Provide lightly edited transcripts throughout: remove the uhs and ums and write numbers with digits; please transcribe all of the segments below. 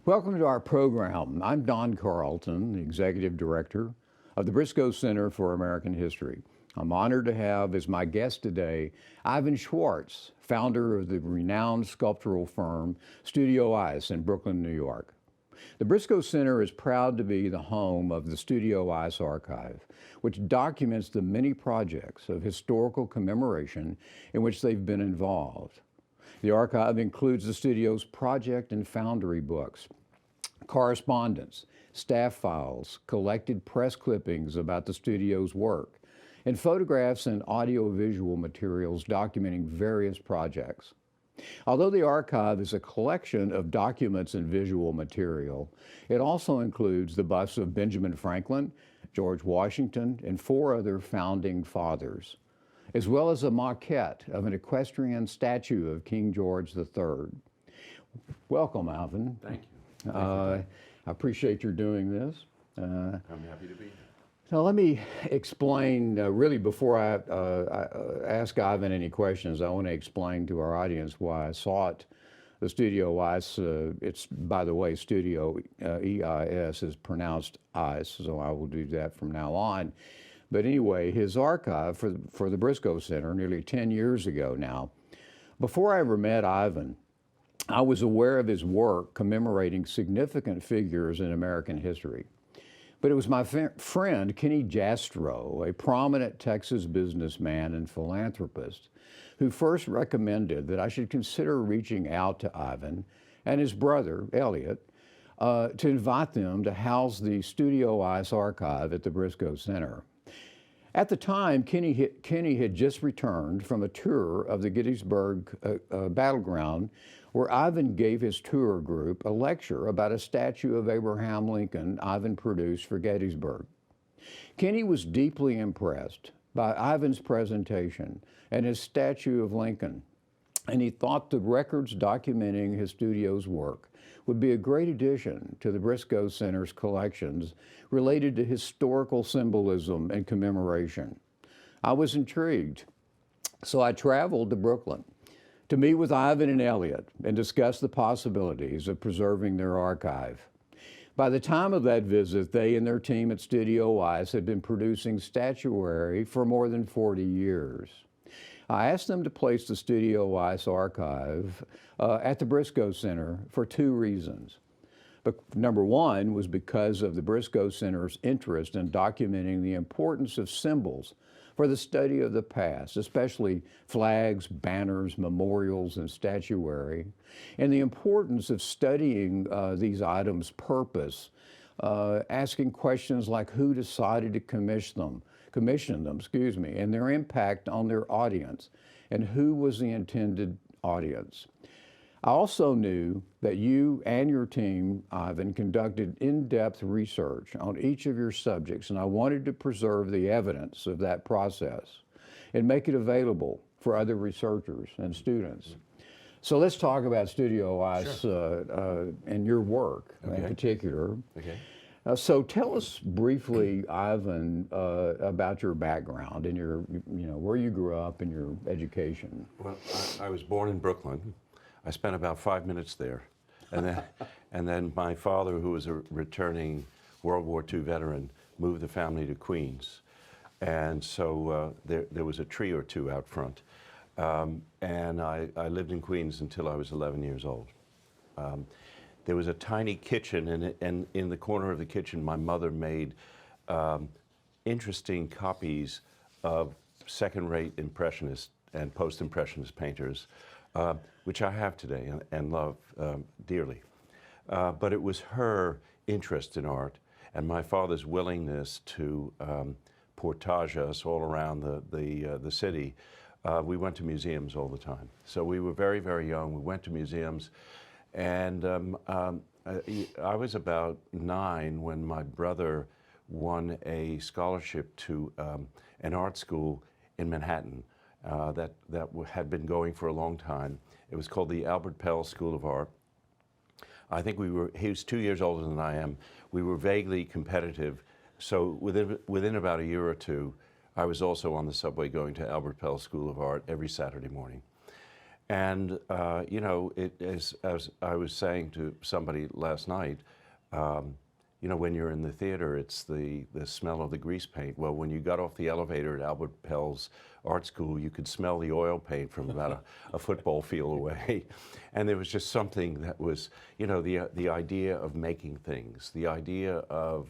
Welcome to our program. I'm Don Carleton, the Executive Director of the Briscoe Center for American History. I'm honored to have as my guest today Ivan Schwartz, founder of the renowned sculptural firm Studio EIS in Brooklyn, New York. The Briscoe Center is proud to be the home of the Studio EIS archive, which documents the many projects of historical commemoration in which they've been involved. The archive includes the studio's project and foundry books, correspondence, staff files, collected press clippings about the studio's work, and photographs and audiovisual materials documenting various projects. Although the archive is a collection of documents and visual material, it also includes the busts of Benjamin Franklin, George Washington, and 4 other founding fathers, as well as a maquette of an equestrian statue of King George III. Welcome, Ivan. Thank you. I appreciate your doing this. I'm happy to be here. Now let me explain, really before I ask Ivan any questions, I want to explain to our audience why I sought the Studio EIS. It's, by the way, Studio EIS is pronounced EIS, so I will do that from now on. But anyway, his archive for the Briscoe Center nearly 10 years ago now. Before I ever met Ivan, I was aware of his work commemorating significant figures in American history. But it was my friend, Kenny Jastrow, a prominent Texas businessman and philanthropist, who first recommended that I should consider reaching out to Ivan and his brother, Elliot, to invite them to house the Studio EIS archive at the Briscoe Center. At the time, Kenny had just returned from a tour of the Gettysburg battleground, where Ivan gave his tour group a lecture about a statue of Abraham Lincoln Ivan produced for Gettysburg. Kenny was deeply impressed by Ivan's presentation and his statue of Lincoln, and he thought the records documenting his studio's work would be a great addition to the Briscoe Center's collections related to historical symbolism and commemoration. I was intrigued, so I traveled to Brooklyn to meet with Ivan and Elliot and discuss the possibilities of preserving their archive. By the time of that visit, they and their team at Studio EIS had been producing statuary for more than 40 years. I asked them to place the Studio EIS archive at the Briscoe Center for 2 reasons. But number 1 was because of the Briscoe Center's interest in documenting the importance of symbols for the study of the past, especially flags, banners, memorials, and statuary, and the importance of studying these items' purpose, asking questions like who decided to commission them, and their impact on their audience, and who was the intended audience. I also knew that you and your team, Ivan, conducted in-depth research on each of your subjects, and I wanted to preserve the evidence of that process and make it available for other researchers and students. So let's talk about Studio EIS and your work in particular. So tell us briefly, Ivan, about your background and your, where you grew up and your education. Well, I was born in Brooklyn. I spent about 5 minutes there. And then my father, who was a returning World War II veteran, moved the family to Queens. And so there was a tree or two out front. And I lived in Queens until I was 11 years old. There was a tiny kitchen, and in the corner of the kitchen, my mother made interesting copies of second-rate Impressionist and post-Impressionist painters, which I have today and love dearly. But it was her interest in art and my father's willingness to portage us all around the city. We went to museums all the time. So we were very, very young. We went to museums. And I was about 9 when my brother won a scholarship to an art school in Manhattan that had been going for a long time. It was called the Albert Pell School of Art. I think he was 2 years older than I am. We were vaguely competitive. So within about a year or two, I was also on the subway going to Albert Pell School of Art every Saturday morning. And you know, as I was saying to somebody last night, you know, when you're in the theater, it's the smell of the grease paint. Well, when you got off the elevator at Albert Pell's art school, you could smell the oil paint from about a football field away. And there was just something that was, you know, the idea of making things, the idea of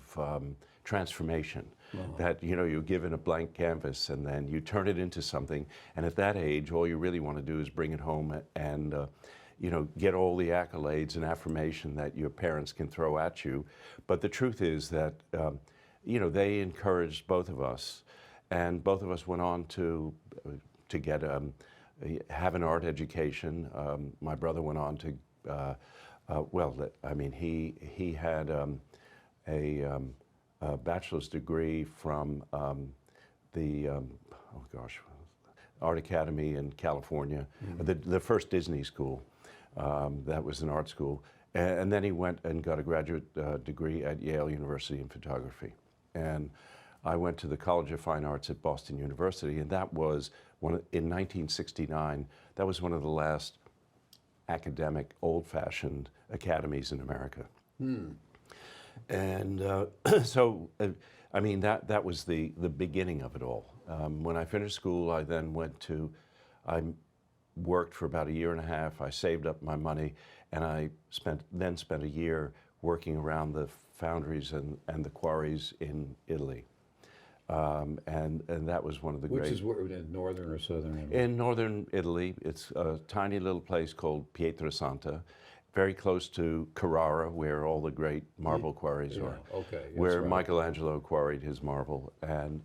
transformation. That, you know, you're given a blank canvas and then you turn it into something. And at that age, all you really want to do is bring it home and you know, get all the accolades and affirmation that your parents can throw at you. But the truth is that, you know, they encouraged both of us, and both of us went on to get have an art education. My brother went on to, well, I mean, he had a bachelor's degree from the, oh gosh, Art Academy in California, the first Disney school. That was an art school. And then he went and got a graduate degree at Yale University in photography. And I went to the College of Fine Arts at Boston University, and that was, in 1969, that was one of the last academic, old-fashioned academies in America. And so, I mean, that was the beginning of it all. When I finished school, I then I worked for about a year and a half. I saved up my money, and I spent a year working around the foundries and the quarries in Italy. And that was one of the great... Which is where, in northern or southern Italy? In northern Italy. It's a tiny little place called Pietrasanta, very close to Carrara, where all the great marble quarries are. Okay, where right. Michelangelo quarried his marble, and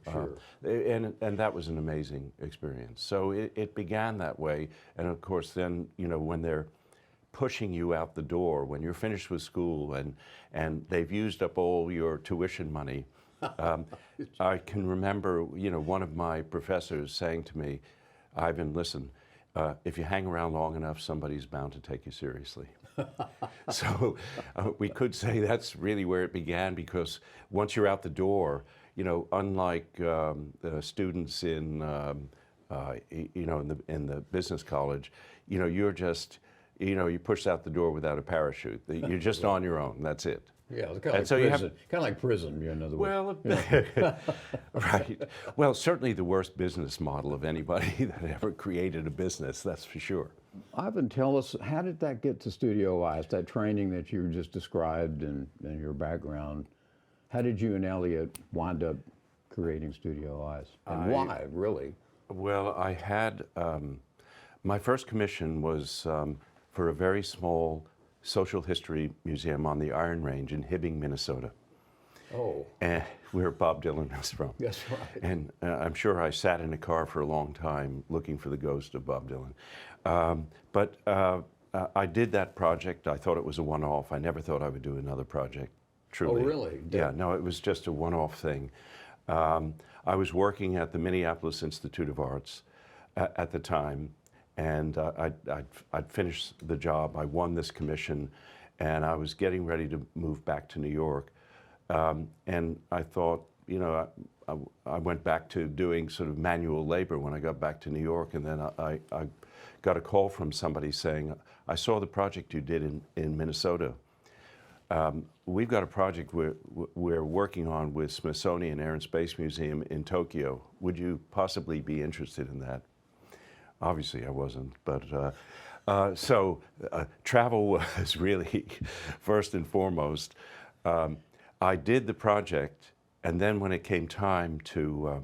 and that was an amazing experience. So it began that way, and of course, then, you know, when they're pushing you out the door, when you're finished with school, and they've used up all your tuition money, I can remember, you know, one of my professors saying to me, "Ivan, listen, if you hang around long enough, somebody's bound to take you seriously." So we could say that's really where it began, because once you're out the door, you know, unlike students in, you know, in the business college, you know, you're just, you know, you push out the door without a parachute. You're just on your own. That's it. Yeah, it's kind of like prison. Kind of like prison, in other words. Well, right. Well, certainly the worst business model of anybody that ever created a business, that's for sure. Ivan, tell us, how did that get to Studio EIS, that training that you just described and your background? How did you and Elliot wind up creating Studio EIS? And why, really? Well, I had, my first commission was for a very small social history museum on the Iron Range in Hibbing, Minnesota. Oh. And where Bob Dylan was from. That's right. And I'm sure I sat in a car for a long time looking for the ghost of Bob Dylan. But I did that project. I thought it was a one-off. I never thought I would do another project, truly. Oh, really? Yeah, no, it was just a one-off thing. I was working at the Minneapolis Institute of Arts at the time, and I'd finished the job. I won this commission, and I was getting ready to move back to New York. And I thought, you know, I went back to doing sort of manual labor when I got back to New York, and then I got a call from somebody saying, "I saw the project you did in Minnesota. We've got a project we're working on with Smithsonian Air and Space Museum in Tokyo. Would you possibly be interested in that?" Obviously I wasn't, but so travel was really first and foremost. I did the project, and then when it came time to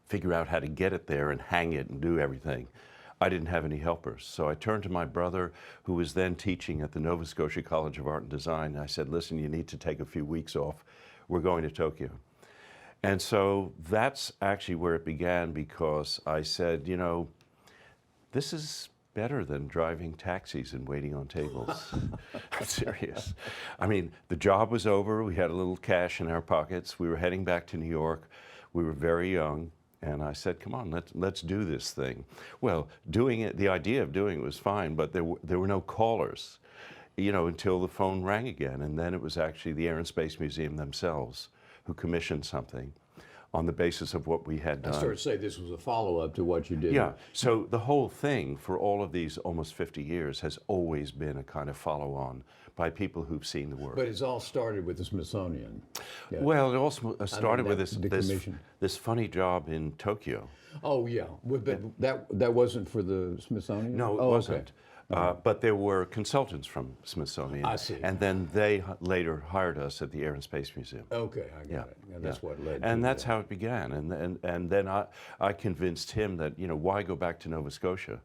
figure out how to get it there and hang it and do everything, I didn't have any helpers. So I turned to my brother, who was then teaching at the Nova Scotia College of Art and Design. I said, "Listen, you need to take a few weeks off. We're going to Tokyo." And so that's actually where it began, because I said, you know, this is better than driving taxis and waiting on tables. I'm serious. I mean, the job was over. We had a little cash in our pockets. We were heading back to New York. We were very young. And I said, come on, let's do this thing. Well, doing it, the idea of doing it was fine, but there were no callers, you know, until the phone rang again. And then it was actually the Air and Space Museum themselves who commissioned something on the basis of what we had I done. started to say this was a follow-up to what you did. Yeah, so the whole thing for all of these almost 50 years has always been a kind of follow-on by people who've seen the work. But it's all started with the Smithsonian. Yeah. Well, it also started with the this commission. this funny job in Tokyo. Oh yeah, but that wasn't for the Smithsonian? No, it Oh, wasn't. okay. But there were consultants from Smithsonian. I see. And then they later hired us at the Air and Space Museum. Okay, I got it. And that's what led to And that's that. how it began. And then I convinced him that, you know, why go back to Nova Scotia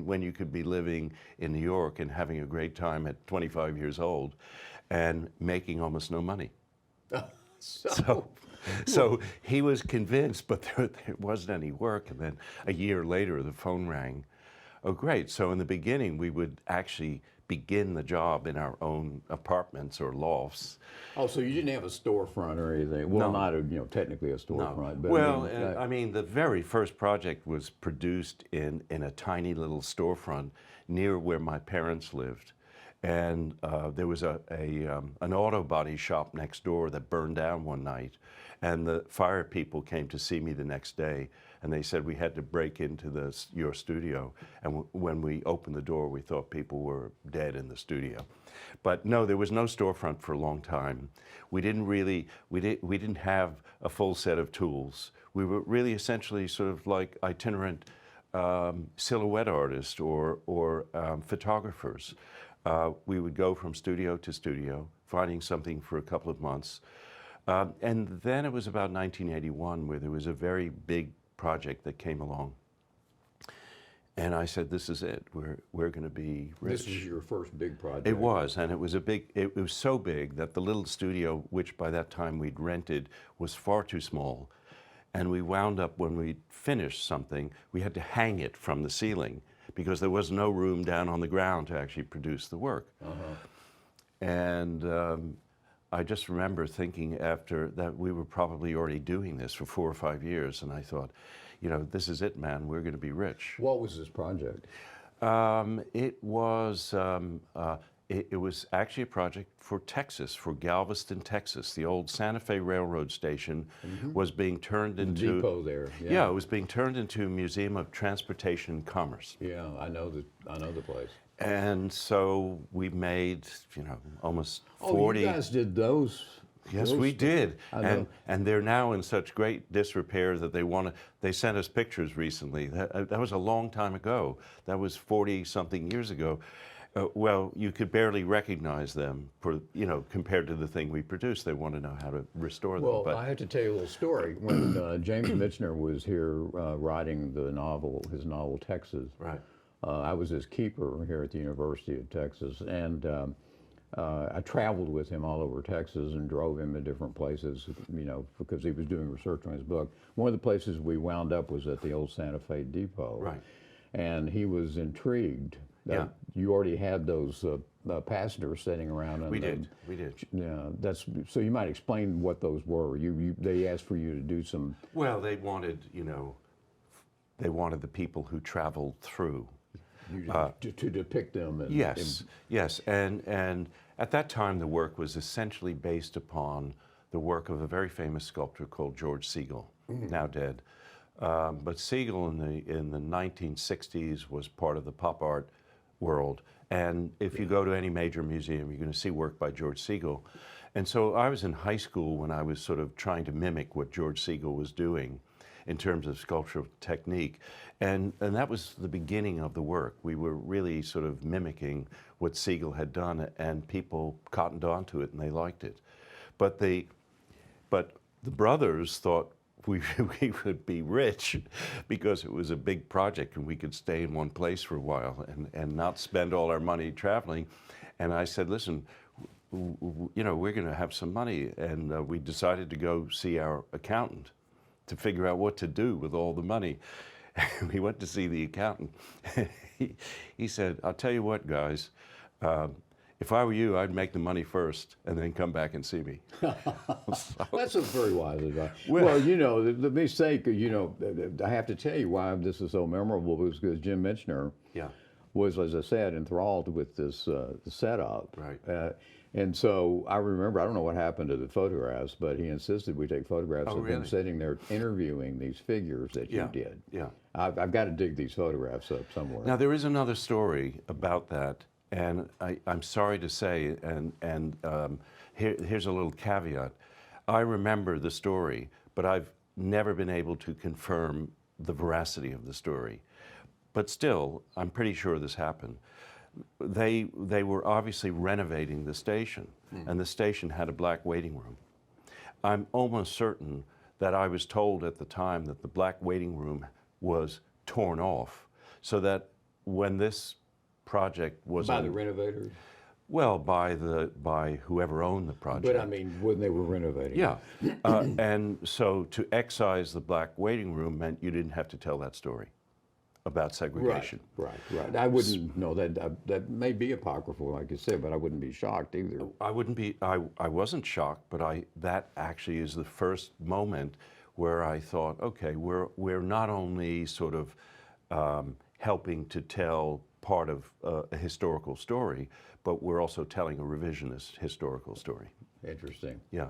when you could be living in New York and having a great time at 25 years old and making almost no money. So he was convinced, but there wasn't any work. And then a year later, the phone rang. Oh, great. So in the beginning, we would actually begin the job in our own apartments or lofts. Oh, so you didn't have a storefront or anything? Well, No. not a, technically a storefront. But Well, I mean, the very first project was produced in a tiny little storefront near where my parents lived. And there was an auto body shop next door that burned down one night. And the fire people came to see me the next day. And they said we had to break into your studio. And when we opened the door, we thought people were dead in the studio. But no, there was no storefront for a long time. We didn't have a full set of tools. We were really essentially sort of like itinerant silhouette artists or photographers. We would go from studio to studio, finding something for a couple of months. And then it was about 1981 where there was a very big project that came along. And I said, this is it. We're going to be rich. this was your first big project. It was, and it was so big that the little studio, which by that time we'd rented, was far too small. And we wound up, when we finished something, we had to hang it from the ceiling because there was no room down on the ground to actually produce the work. And I just remember thinking after that we were probably already doing this for 4 or 5 years, and I thought, you know, this is it, man. We're going to be rich. What was this project? It was actually a project for Texas, for Galveston, Texas. The old Santa Fe Railroad Station was being turned into Depot there. Yeah, it was being turned into a museum of transportation and commerce. Yeah, I know the place. And so we made, you know, almost 40. Oh, you guys did those? Yes, we did. And they're now in such great disrepair that they sent us pictures recently. That was a long time ago. That was 40-something years ago. Well, you could barely recognize them for, you know, compared to the thing we produced. They want to know how to restore them. Well, But I have to tell you a little story. When James Michener was here writing his novel Texas, right. I was his keeper here at the University of Texas, and I traveled with him all over Texas and drove him to different places, you know, because he was doing research on his book. One of the places we wound up was at the old Santa Fe Depot. Right. And he was intrigued that you already had those passengers sitting around. We did. Yeah, so you might explain what those were. They asked for you to do some. Well, they wanted, you know, the people who traveled through. To depict them. Yes. And at that time, the work was essentially based upon the work of a very famous sculptor called George Segal, now dead. But Segal in the 1960s was part of the pop art world. And if you go to any major museum, you're going to see work by George Segal. And so I was in high school when I was sort of trying to mimic what George Segal was doing in terms of sculptural technique. And that was the beginning of the work. We were really sort of mimicking what Segal had done, and people cottoned onto it and they liked it. But the brothers thought we would be rich because it was a big project and we could stay in one place for a while and not spend all our money traveling. And I said, listen, you know, we're going to have some money. And we decided to go see our accountant to figure out what to do with all the money. We went to see the accountant. He said, I'll tell you what, guys, if I were you, I'd make the money first and then come back and see me. That's a very wise advice. Well, you know, the mistake, you know, I have to tell you why this is so memorable was because Jim Michener was, as I said, enthralled with this setup. Right. And so I remember, I don't know what happened to the photographs, but he insisted we take photographs of him sitting there interviewing these figures that you did. Yeah. I've got to dig these photographs up somewhere. Now, there is another story about that, and I'm sorry to say, and here's a little caveat. I remember the story, but I've never been able to confirm the veracity of the story. But still, I'm pretty sure this happened. They were obviously renovating the station, and the station had a black waiting room. I'm almost certain that I was told at the time that the black waiting room was torn off, so that when this project was by the renovators? Well, by whoever owned the project. But I mean, when they were renovating. Yeah, and so to excise the black waiting room meant you didn't have to tell that story about segregation. Right. I wouldn't know that may be apocryphal, like you said, but I wouldn't be shocked either. I wouldn't be. I wasn't shocked, but that actually is the first moment where I thought, okay, we're not only sort of helping to tell part of a historical story, but we're also telling a revisionist historical story. Interesting. Yeah.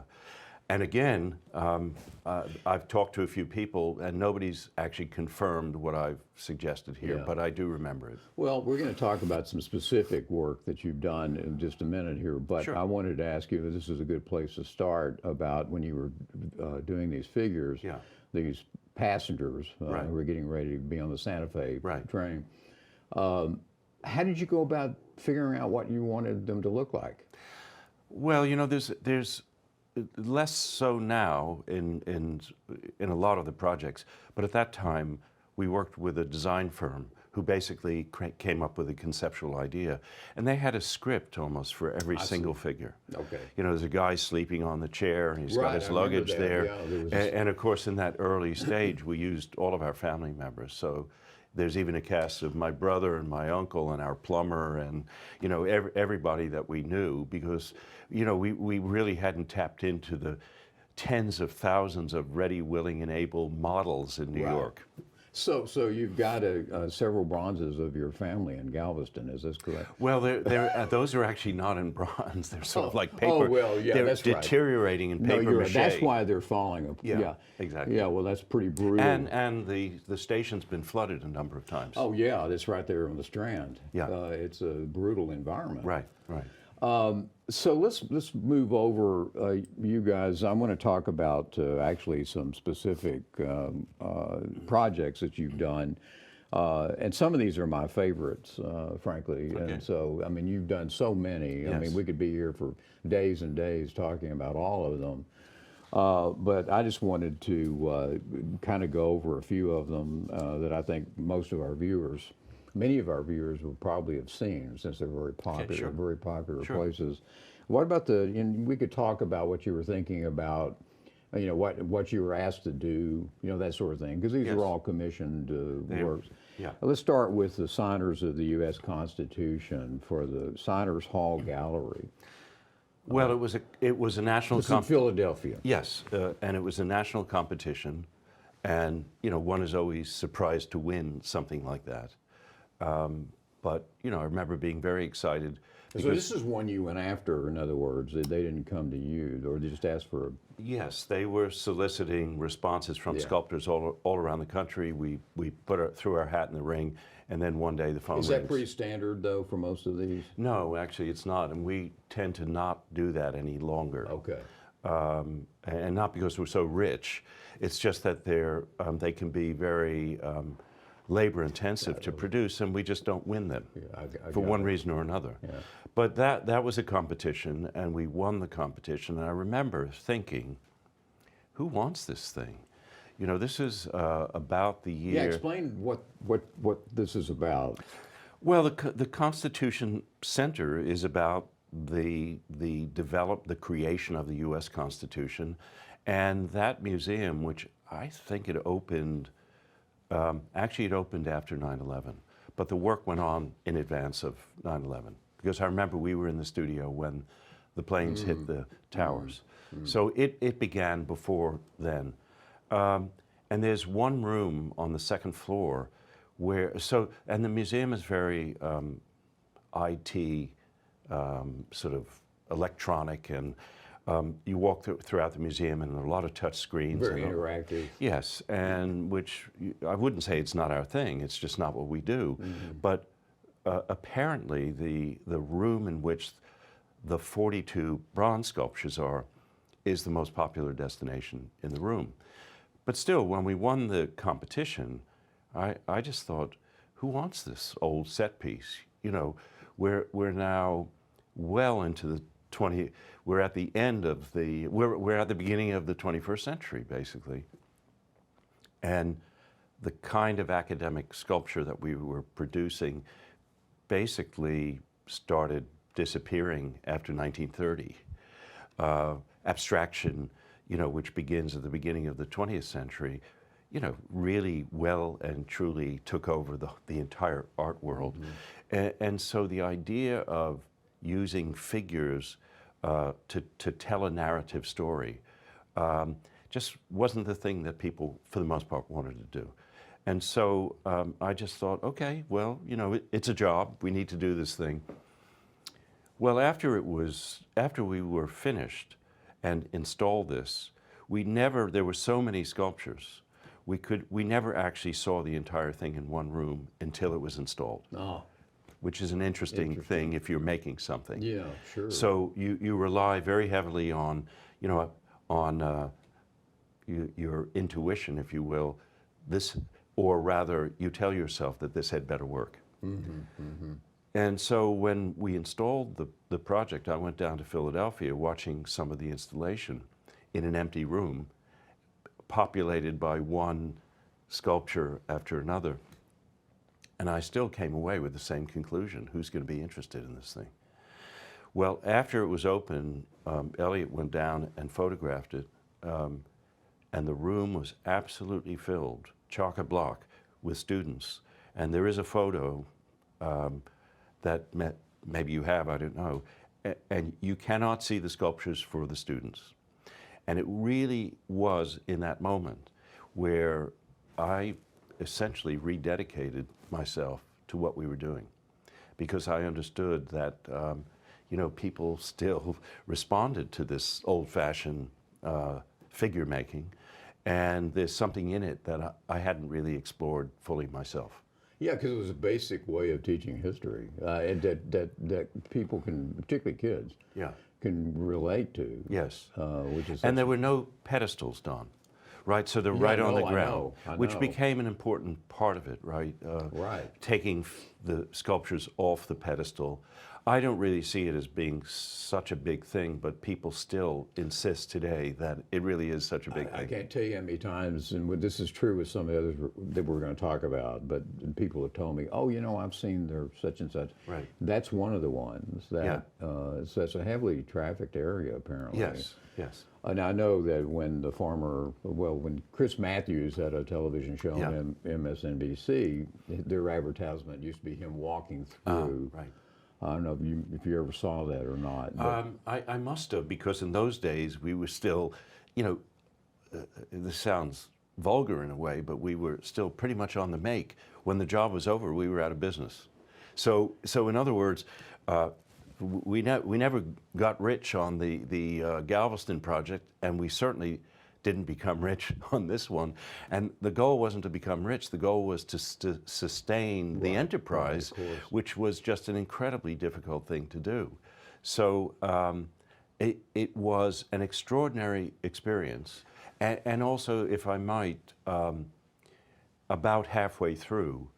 And again, I've talked to a few people, and nobody's actually confirmed what I've suggested here, but I do remember it. Well, we're going to talk about some specific work that you've done in just a minute here, but I wanted to ask you, this is a good place to start, about when you were doing these figures, these passengers who were getting ready to be on the Santa Fe train. How did you go about figuring out what you wanted them to look like? Well, you know, there's less so now in a lot of the projects, but at that time we worked with a design firm who basically came up with a conceptual idea, and they had a script almost for every single figure. Okay. You know, there's a guy sleeping on the chair, and he's got his luggage there, and of course in that early stage we used all of our family members. So there's even a cast of my brother and my uncle and our plumber and, you know, everybody that we knew, because, you know, we really hadn't tapped into the tens of thousands of ready, willing, and able models in New York. So you've got several bronzes of your family in Galveston, is this correct? Well, those are actually not in bronze. They're sort of like paper. Oh, well, yeah, they're that's deteriorating in paper mache. That's why they're falling apart. Yeah, exactly. Yeah, well, that's pretty brutal. And the station's been flooded a number of times. Oh, yeah, that's right there on the Strand. Yeah. It's a brutal environment. Right. So let's move over, you guys. I want to talk about actually some specific projects that you've done, and some of these are my favorites, frankly. Okay. And so, I mean, you've done so many. Yes. I mean, we could be here for days and days talking about all of them. But I just wanted to kind of go over a few of them that I think many of our viewers will probably have seen, since they're very popular, very popular places. What about we could talk about what you were thinking about, you know, what you were asked to do, you know, that sort of thing, because these are all commissioned works. Yeah. Let's start with the signers of the U.S. Constitution for the Signers Hall Gallery. Well, it was a national competition. In Philadelphia. Yes, and it was a national competition, and, you know, one is always surprised to win something like that. But, you know, I remember being very excited. So this is one you went after, in other words. They didn't come to you, or they just asked for a... Yes, they were soliciting responses from sculptors all around the country. We threw our hat in the ring, and then one day the phone rings. Is that pretty standard, though, for most of these? No, actually it's not, and we tend to not do that any longer. Okay. And not because we're so rich. It's just that they can be very... labor intensive to produce, and we just don't win them for one reason or another. Yeah. But that was a competition, and we won the competition. And I remember thinking, who wants this thing? You know, this is about the year. Yeah, explain what this is about. Well, the Constitution Center is about the creation of the U.S. Constitution, and that museum, which I think it opened. Actually, it opened after 9/11, but the work went on in advance of 9/11, because I remember we were in the studio when the planes hit the towers. So it began before then. And there's one room on the second floor and the museum is very IT, sort of electronic, and you walk throughout the museum and there are a lot of touch screens. Very interactive. Yes, and I wouldn't say it's not our thing, it's just not what we do. But apparently the room in which the 42 bronze sculptures are is the most popular destination in the room. But still, when we won the competition, I just thought, who wants this old set piece? You know, we're now well into the we're at the end of we're at the beginning of the 21st century, basically. And the kind of academic sculpture that we were producing basically started disappearing after 1930. Abstraction, you know, which begins at the beginning of the 20th century, you know, really well and truly took over the entire art world. And so the idea of using figures to tell a narrative story just wasn't the thing that people, for the most part, wanted to do. And so I just thought, okay, well, you know, it's a job. We need to do this thing. Well, after we were finished and installed this, there were so many sculptures, we never actually saw the entire thing in one room until it was installed. Oh. Which is an interesting thing if you're making something. Yeah, sure. So you rely very heavily on, you know, your intuition, if you will, or rather you tell yourself that this had better work. And so when we installed the project, I went down to Philadelphia watching some of the installation in an empty room populated by one sculpture after another. And I still came away with the same conclusion. Who's going to be interested in this thing? Well, after it was open, Elliot went down and photographed it, and the room was absolutely filled, chock-a-block, with students. And there is a photo that maybe you have, I don't know, and you cannot see the sculptures for the students. And it really was in that moment where I essentially rededicated myself to what we were doing, because I understood that you know, people still responded to this old-fashioned figure making, and there's something in it that I hadn't really explored fully myself. Yeah, because it was a basic way of teaching history, and that people can, particularly kids, can relate to. Yes, which is, and there were no pedestals done. Right, so they're right on the ground, I know. Which became an important part of it, right? Right. Taking the sculptures off the pedestal. I don't really see it as being such a big thing, but people still insist today that it really is such a big thing. I can't tell you how many times, and this is true with some of the others that we're going to talk about, but people have told me, oh, you know, I've seen their such and such. Right. That's one of the ones that, so that's a heavily trafficked area, apparently. Yes, yes. And I know that when when Chris Matthews had a television show on MSNBC, their advertisement used to be him walking through. Right. I don't know if you ever saw that or not. I must have, because in those days we were still, you know, this sounds vulgar in a way, but we were still pretty much on the make. When the job was over, we were out of business. So in other words, we never got rich on the Galveston project, and we certainly didn't become rich on this one. And the goal wasn't to become rich. The goal was to sustain the enterprise, which was just an incredibly difficult thing to do. So it was an extraordinary experience. And also, if I might, about halfway through,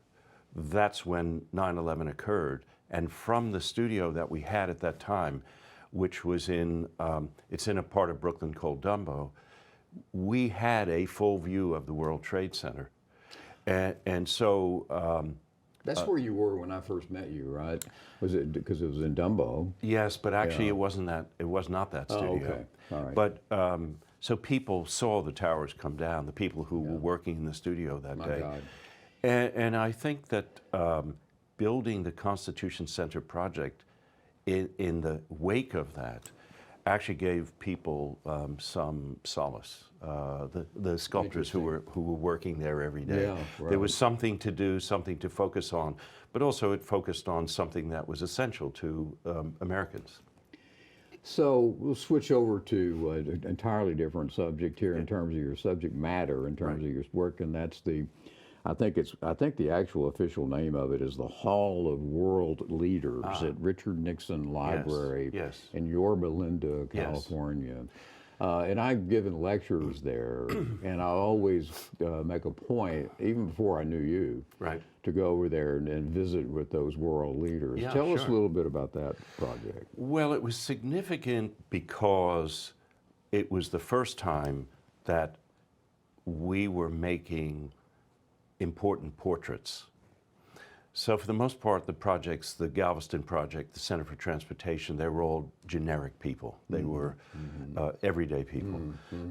that's when 9/11 occurred. And from the studio that we had at that time, which was it's in a part of Brooklyn called Dumbo, we had a full view of the World Trade Center. And so... that's where you were when I first met you, right? Was it because it was in Dumbo? Yes, but actually it was not that studio. Oh, okay. All right. But so people saw the towers come down, the people who were working in the studio that day. God. And I think that building the Constitution Center project in the wake of that actually gave people some solace. The sculptors who were working there every day. Yeah, right. There was something to do, something to focus on, but also it focused on something that was essential to Americans. So we'll switch over to an entirely different subject here in terms of your subject matter, in terms of your work, and that's I think the actual official name of it is the Hall of World Leaders at Richard Nixon Library in Yorba Linda, California. And I've given lectures there, and I always make a point, even before I knew you, to go over there and visit with those world leaders. Yeah, Tell us a little bit about that project. Well, it was significant because it was the first time that we were making important portraits. So for the most part, the projects, the Galveston project, the Center for Transportation, they were all generic people. They were everyday people.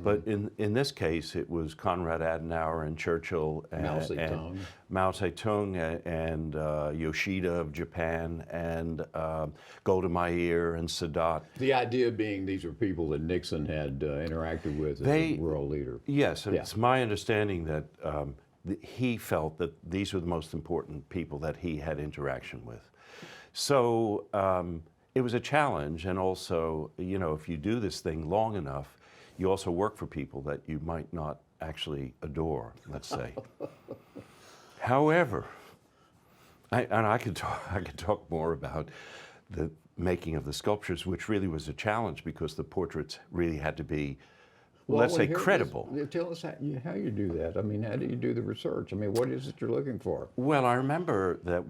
But in this case, it was Konrad Adenauer and Churchill and Mao Zedong and Yoshida of Japan and Golda Meir and Sadat. The idea being these are people that Nixon had interacted with as a world leader. Yes, and it's my understanding that he felt that these were the most important people that he had interaction with. So it was a challenge, and also, you know, if you do this thing long enough, you also work for people that you might not actually adore, let's say. However, I could talk more about the making of the sculptures, which really was a challenge because the portraits really had to be, let's say, credible. Tell us how you do that. I mean, how do you do the research? I mean, what is it you're looking for? Well, I remember that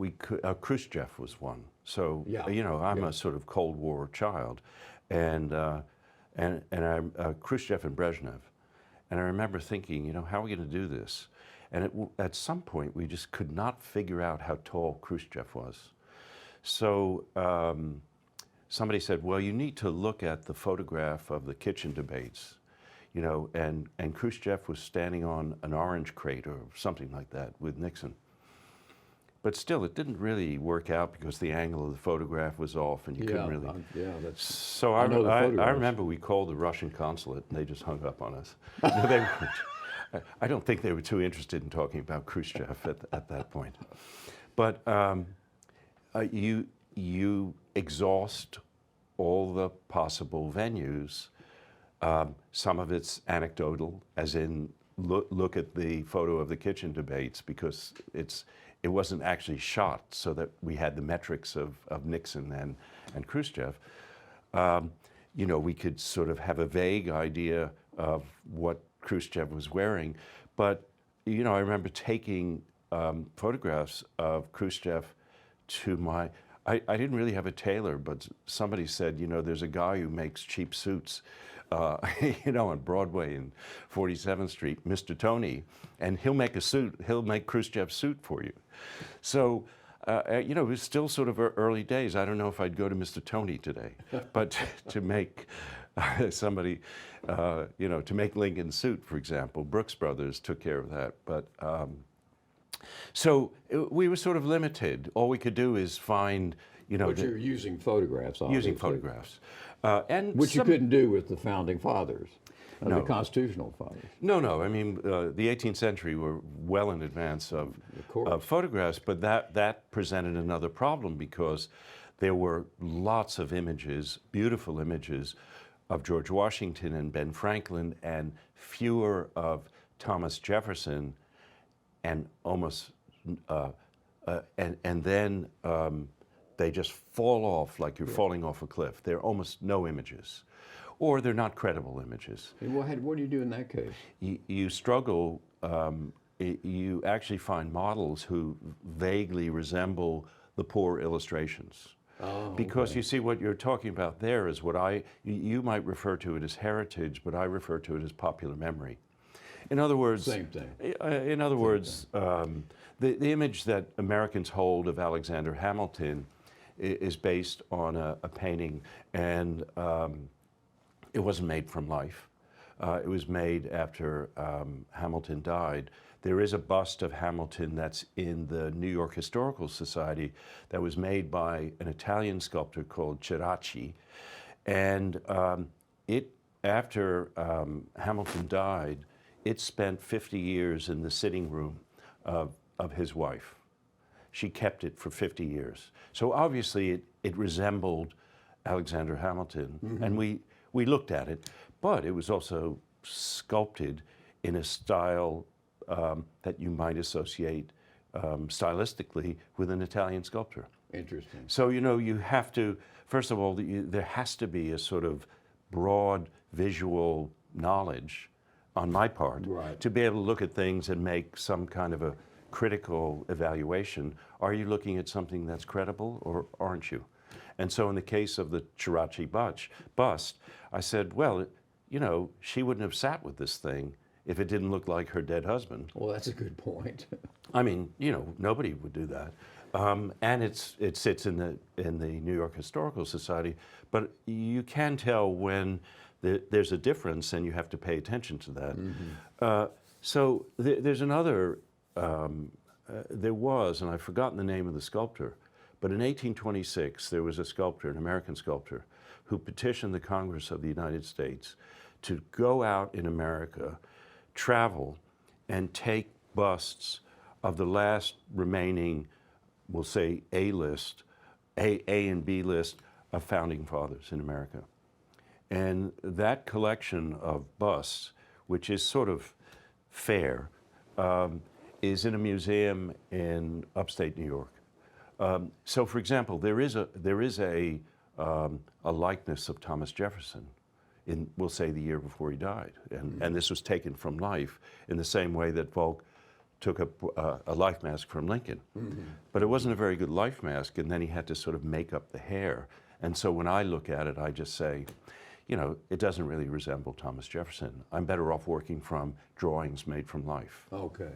Khrushchev was one. So, you know, I'm a sort of Cold War child, and Khrushchev and Brezhnev. And I remember thinking, you know, how are we going to do this? And at some point, we just could not figure out how tall Khrushchev was. So somebody said, well, you need to look at the photograph of the kitchen debates. You know, and Khrushchev was standing on an orange crate or something like that with Nixon. But still, it didn't really work out because the angle of the photograph was off and you couldn't really. So I remember we called the Russian consulate and they just hung up on us. No, I don't think they were too interested in talking about Khrushchev at that point. But you exhaust all the possible venues. Some of it's anecdotal, as in look at the photo of the kitchen debates, because it wasn't actually shot so that we had the metrics of Nixon and Khrushchev. You know, we could sort of have a vague idea of what Khrushchev was wearing, but, you know, I remember taking photographs of Khrushchev to I didn't really have a tailor, but somebody said, you know, there's a guy who makes cheap suits, you know, on Broadway and 47th Street, Mr. Tony, and he'll make Khrushchev's suit for you. So, you know, it was still sort of early days. I don't know if I'd go to Mr. Tony today, but to make somebody, you know, to make Lincoln's suit, for example, Brooks Brothers took care of that. But so we were sort of limited. All we could do is find, you know. But you're using photographs, obviously. Using photographs. Which you couldn't do with the founding fathers, the constitutional fathers. No. I mean, the 18th century were well in advance of photographs, but that presented another problem because there were lots of images, beautiful images, of George Washington and Ben Franklin, and fewer of Thomas Jefferson, and almost, and then they just fall off like you're falling off a cliff. There are almost no images, or they're not credible images. And what do you do in that case? You struggle. You actually find models who vaguely resemble the poor illustrations. Oh, because you see, what you're talking about there is what you might refer to it as heritage, but I refer to it as popular memory. In other words, same thing. In other words, the image that Americans hold of Alexander Hamilton is based on a painting, and it wasn't made from life. It was made after Hamilton died. There is a bust of Hamilton that's in the New York Historical Society that was made by an Italian sculptor called Ceracchi. And after Hamilton died, it spent 50 years in the sitting room of his wife. She kept it for 50 years. So obviously it resembled Alexander Hamilton, and we looked at it, but it was also sculpted in a style that you might associate stylistically with an Italian sculptor. Interesting. So, you have to, first of all, there has to be a sort of broad visual knowledge on my part to be able to look at things and make some kind of a critical evaluation. Are you looking at something that's credible or aren't you? And so in the case of the Chirachi bust, I said, well, she wouldn't have sat with this thing if it didn't look like her dead husband. Well, that's a good point. I mean, nobody would do that. And it sits in the New York Historical Society, but you can tell when there's a difference, and you have to pay attention to that. So there's another, there was, and I've forgotten the name of the sculptor, but in 1826 there was a sculptor, an American sculptor, who petitioned the Congress of the United States to go out in America, travel, and take busts of the last remaining, we'll say, A and B list of founding fathers in America. And that collection of busts, which is sort of fair, is in a museum in upstate New York. So, for example, there is a likeness of Thomas Jefferson in, we'll say, the year before he died, and this was taken from life in the same way that Volk took a life mask from Lincoln. But it wasn't a very good life mask, and then he had to sort of make up the hair. And so when I look at it, I just say, it doesn't really resemble Thomas Jefferson. I'm better off working from drawings made from life. Okay.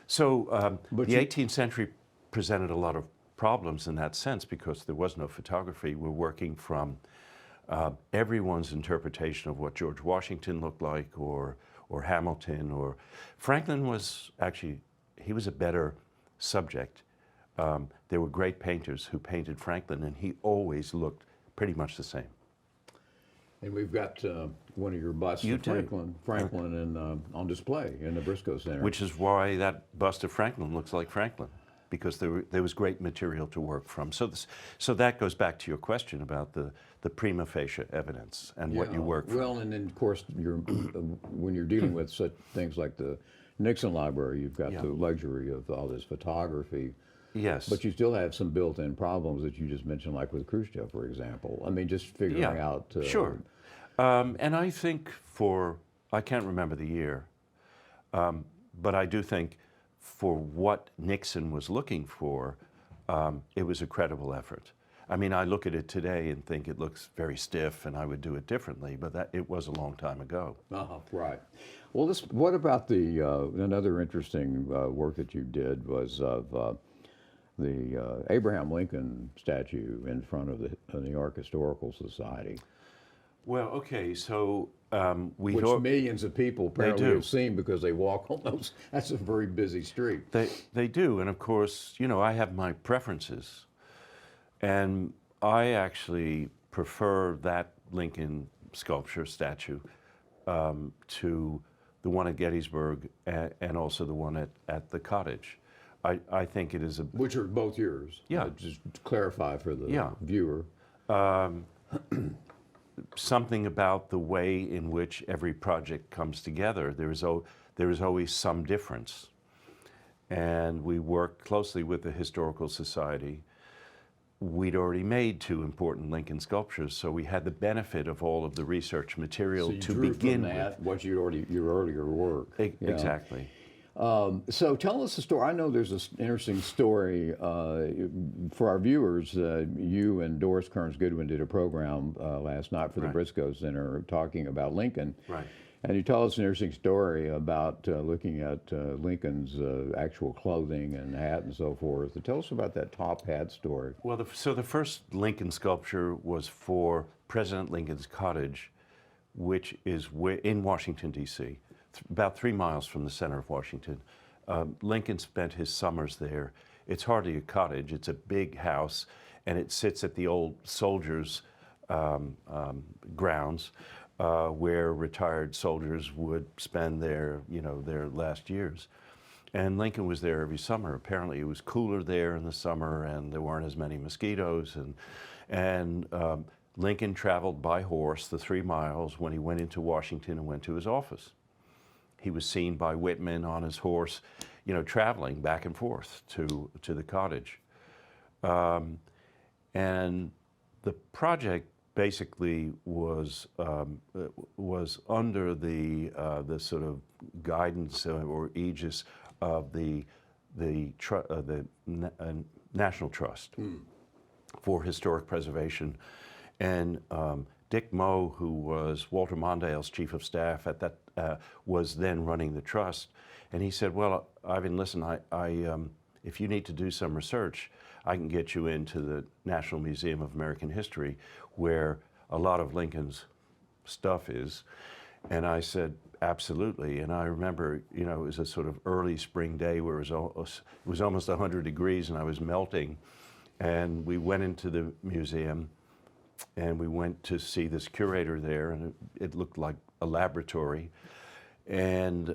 So the 18th century presented a lot of problems in that sense because there was no photography. We're working from everyone's interpretation of what George Washington looked like, or Hamilton, or Franklin was actually, he was a better subject. There were great painters who painted Franklin, and he always looked pretty much the same. And we've got one of your busts of Franklin on display in the Briscoe Center. Which is why that bust of Franklin looks like Franklin, because there was great material to work from. So that goes back to your question about the prima facie evidence and what you work from. Well, and then of course, when you're dealing with such things like the Nixon Library, you've got the luxury of all this photography. Yes. But you still have some built-in problems that you just mentioned, like with Khrushchev, for example. I mean, just figuring out. Sure. And I think I can't remember the year, but I do think for what Nixon was looking for, it was a credible effort. I mean, I look at it today and think it looks very stiff, and I would do it differently, but it was a long time ago. Right. Well, what about another interesting work that you did was of the Abraham Lincoln statue in front of the New York Historical Society. Well, okay, so which millions of people apparently have seen because they walk on those. That's a very busy street. They do, and of course, I have my preferences, and I actually prefer that Lincoln sculpture statue to the one at Gettysburg and also the one at the Cottage. I think it is which are both yours. Yeah. Just to clarify for the viewer. Something about the way in which every project comes together. There is always some difference. And we work closely with the Historical Society. We'd already made 2 important Lincoln sculptures, so we had the benefit of all of the research material to begin with. What your earlier work. Exactly. So tell us a story. I know there's an interesting story for our viewers. You and Doris Kearns Goodwin did a program last night for the Briscoe Center talking about Lincoln. Right. And you tell us an interesting story about looking at Lincoln's actual clothing and hat and so forth. Tell us about that top hat story. Well, so the first Lincoln sculpture was for President Lincoln's cottage, which is in Washington, D.C., about 3 miles from the center of Washington. Lincoln spent his summers there. It's hardly a cottage. It's a big house, and it sits at the old soldiers' grounds where retired soldiers would spend their, their last years. And Lincoln was there every summer. Apparently it was cooler there in the summer and there weren't as many mosquitoes. And Lincoln traveled by horse the 3 miles when he went into Washington and went to his office. He was seen by Whitman on his horse, traveling back and forth to the cottage. And the project basically was under the sort of guidance or aegis of the National Trust for Historic Preservation. And Dick Moe, who was Walter Mondale's chief of staff at that, was then running the trust. And he said, well, Ivan, listen, if you need to do some research, I can get you into the National Museum of American History, where a lot of Lincoln's stuff is. And I said, absolutely. And I remember, it was a sort of early spring day where it was almost 100 degrees and I was melting. And we went into the museum and we went to see this curator there, and it looked like a laboratory. And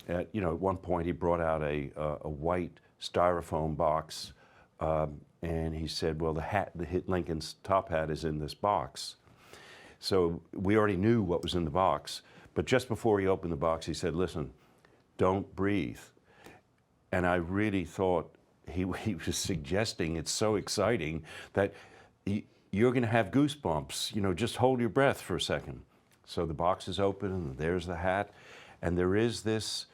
at one point he brought out a white styrofoam box, and he said, well, Lincoln's top hat is in this box. So we already knew what was in the box, but just before he opened the box, he said, listen, don't breathe. And I really thought he was suggesting, it's so exciting that you're going to have goosebumps, just hold your breath for a second. So the box is open and there's the hat, and there is this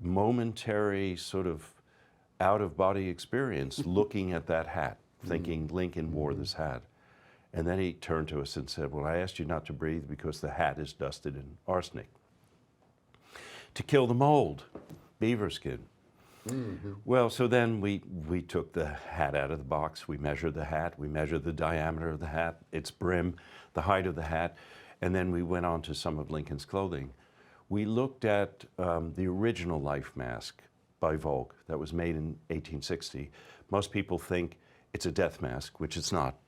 momentary sort of out-of-body experience looking at that hat, thinking Lincoln wore this hat. And then he turned to us and said, well, I asked you not to breathe because the hat is dusted in arsenic. To kill the mold, beaver skin. Mm-hmm. Well, so then we took the hat out of the box, we measured the hat, we measured the diameter of the hat, its brim, the height of the hat, and then we went on to some of Lincoln's clothing. We looked at the original life mask by Volk that was made in 1860. Most people think it's a death mask, which it's not.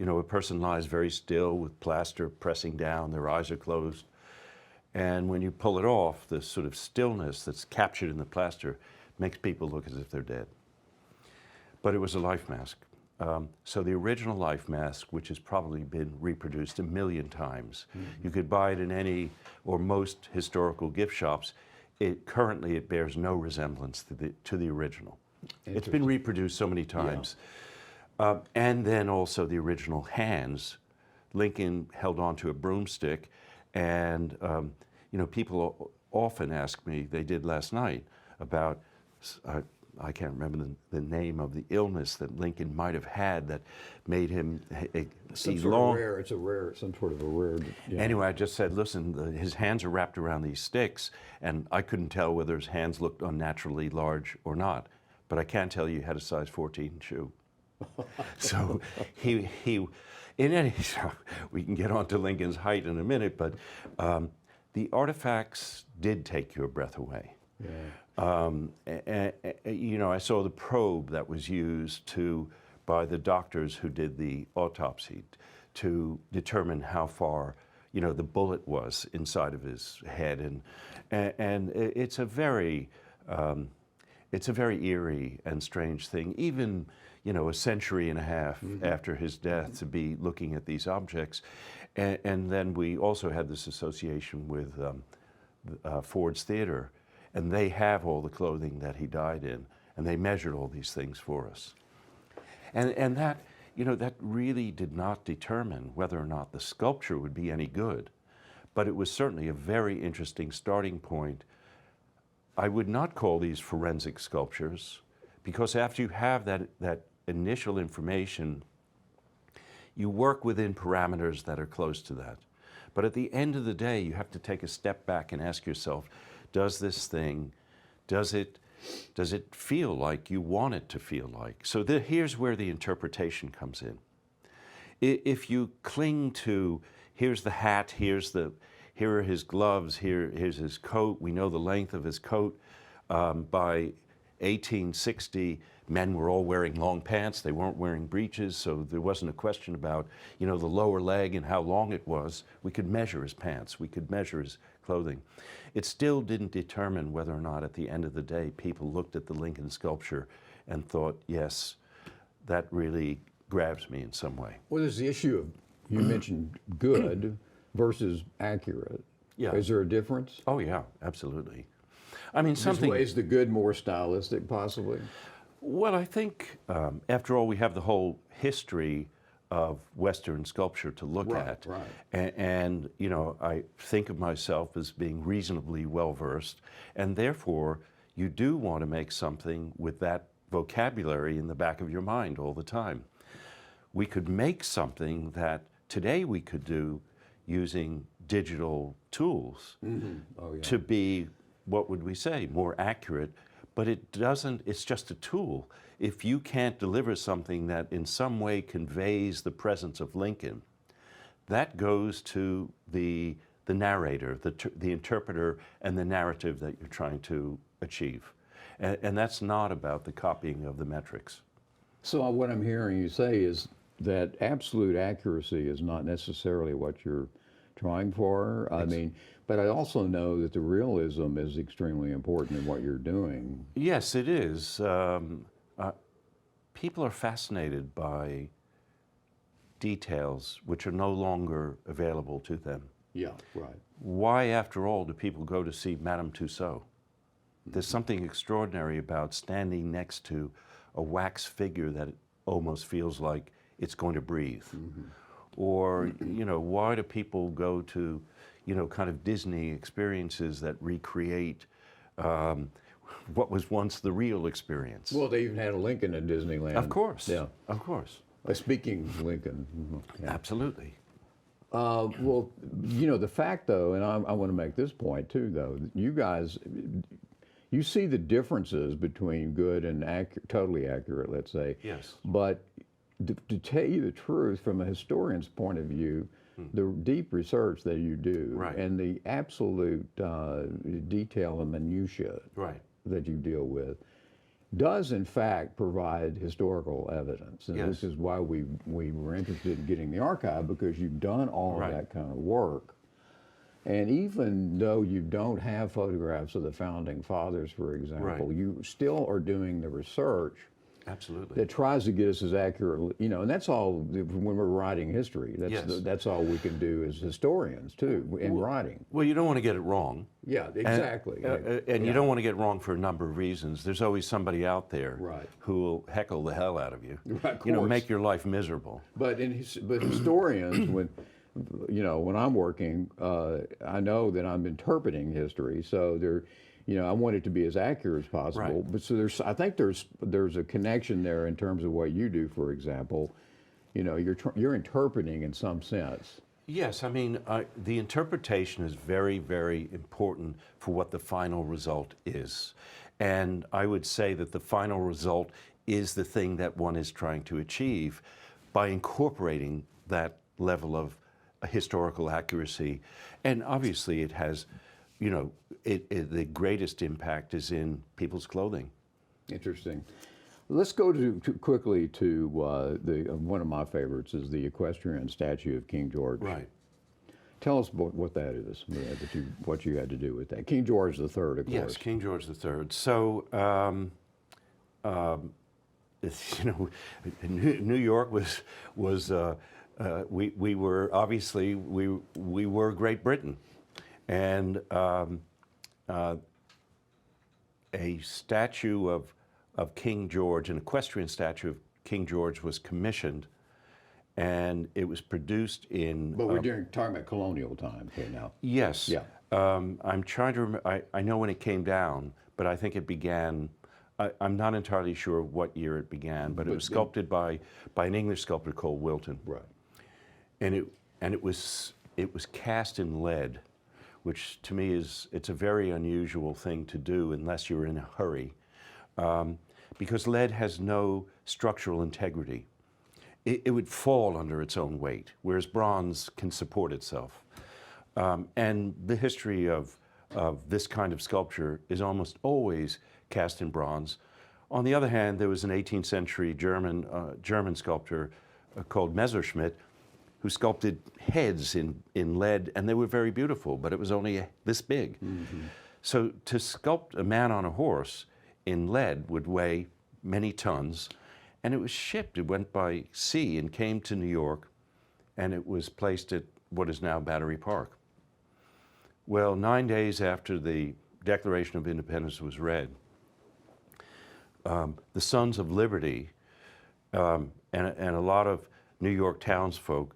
A person lies very still with plaster pressing down, their eyes are closed, and when you pull it off, the sort of stillness that's captured in the plaster makes people look as if they're dead. But it was a life mask. So the original life mask, which has probably been reproduced 1 million times, you could buy it in any or most historical gift shops. Currently it bears no resemblance to the original. It's been reproduced so many times. Yeah. And then also the original hands. Lincoln held onto a broomstick, and people often ask me, they did last night, about I can't remember the name of the illness that Lincoln might have had that made him see long. Some sort of a rare. Yeah. Anyway, I just said, listen, his hands are wrapped around these sticks, and I couldn't tell whether his hands looked unnaturally large or not. But I can tell you he had a size 14 shoe. So he in any, we can get on to Lincoln's height in a minute, but the artifacts did take your breath away. Yeah. I saw the probe that was used by the doctors who did the autopsy to determine how far, the bullet was inside of his head, and it's a very eerie and strange thing, even a century and a half after his death, to be looking at these objects, and then we also had this association with Ford's Theater. And they have all the clothing that he died in, and they measured all these things for us. And that, that really did not determine whether or not the sculpture would be any good, but it was certainly a very interesting starting point. I would not call these forensic sculptures, because after you have that initial information, you work within parameters that are close to that. But at the end of the day, you have to take a step back and ask yourself, does this thing, does it feel like you want it to feel like? So here's where the interpretation comes in. If you cling to, here's the hat, here are his gloves, here's his coat, we know the length of his coat by 1860, men were all wearing long pants. They weren't wearing breeches, so there wasn't a question about, you know, the lower leg and how long it was. We could measure his pants. We could measure his clothing. It still didn't determine whether or not, at the end of the day, people looked at the Lincoln sculpture and thought, yes, that really grabs me in some way. Well, there's the issue of, you mentioned good versus accurate. Yeah. Is there a difference? Oh, yeah, absolutely. I mean, something... Is the good more stylistic, possibly? Well, I think, after all, we have the whole history of Western sculpture to look at. Right. And, you know, I think of myself as being reasonably well-versed, and therefore, you do want to make something with that vocabulary in the back of your mind all the time. We could make something that today we could do using digital tools to be, what would we say, more accurate, but it doesn't, it's just a tool. If you can't deliver something that in some way conveys the presence of Lincoln, that goes to the narrator, the interpreter, and the narrative that you're trying to achieve. And that's not about the copying of the metrics. So what I'm hearing you say is that absolute accuracy is not necessarily what you're trying for. I mean, but I also know that the realism is extremely important in what you're doing. Yes, it is. People are fascinated by details which are no longer available to them. Yeah, right. Why, after all, do people go to see Madame Tussauds? There's something extraordinary about standing next to a wax figure that almost feels like it's going to breathe. Or, you know, why do people go to, you know, kind of Disney experiences that recreate what was once the real experience? Well, they even had a Lincoln at Disneyland. Of course. Yeah. Of course. Speaking of Lincoln. Yeah. Absolutely. Well, you know, the fact, though, and I want to make this point, too, though, you guys, you see the differences between good and totally accurate, let's say. Yes. But to tell you the truth, from a historian's point of view, the deep research that you do Right. and the absolute detail and minutia Right. that you deal with does in fact provide historical evidence. And Yes. this is why we were interested in getting the archive, because you've done all Right. of that kind of work. And even though you don't have photographs of the founding fathers, for example, Right. you still are doing the research Absolutely. that tries to get us as accurate, you know, and that's all when we're writing history. That's Yes. that's all we can do as historians too in writing. Well, you don't want to get it wrong. Yeah, exactly. And you don't want to get it wrong for a number of reasons. There's always somebody out there Right. who will heckle the hell out of you. Of You know, course. make your life miserable. But but historians, when you know, when I'm working, I know that I'm interpreting history, so you know, I want it to be as accurate as possible. Right. But so I think there's a connection there in terms of what you do. For example, you know, you're interpreting in some sense. Yes, I mean, the interpretation is very, very important for what the final result is. And I would say that the final result is the thing that one is trying to achieve by incorporating that level of historical accuracy. And obviously it has, you know, the greatest impact is in people's clothing. Interesting. Let's go quickly to one of my favorites is the equestrian statue of King George. Right. Tell us what that is, what you had to do with that. King George III, of course. Yes, King George III. So, you know, New York was we were obviously we were Great Britain, and a statue of King George, an equestrian statue of King George, was commissioned, and it was produced in. But we're talking about colonial time here now. Yes. Yeah. I'm trying to remember. I know when it came down, but I think it began. I'm not entirely sure what year it began, but it was sculpted by an English sculptor called Wilton. Right. And it was cast in lead, which to me it's a very unusual thing to do unless you're in a hurry, because lead has no structural integrity. It would fall under its own weight, whereas bronze can support itself. And the history of this kind of sculpture is almost always cast in bronze, On the other hand, there was an 18th century German sculptor called Messerschmitt, who sculpted heads in lead, and they were very beautiful, but it was only this big. So to sculpt a man on a horse in lead would weigh many tons, and it was shipped. It went by sea and came to New York, and it was placed at what is now Battery Park. Well, 9 days after the Declaration of Independence was read, the Sons of Liberty and a lot of New York townsfolk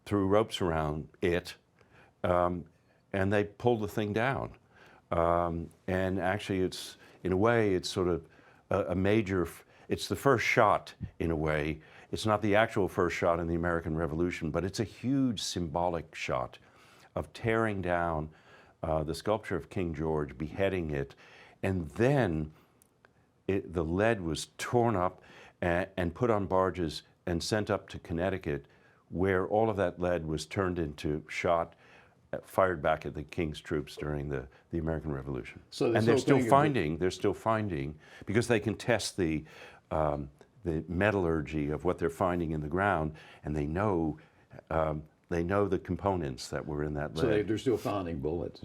threw ropes around it, and they pulled the thing down. And actually, it's, in a way, it's sort of a major, it's the first shot, in a way. It's not the actual first shot in the American Revolution, but it's a huge symbolic shot of tearing down the sculpture of King George, beheading it, and then the lead was torn up and put on barges and sent up to Connecticut, where all of that lead was turned into shot, fired back at the King's troops during the American Revolution. So and they're still finding, because they can test the metallurgy of what they're finding in the ground, and they know the components that were in that lead. So they're still finding bullets.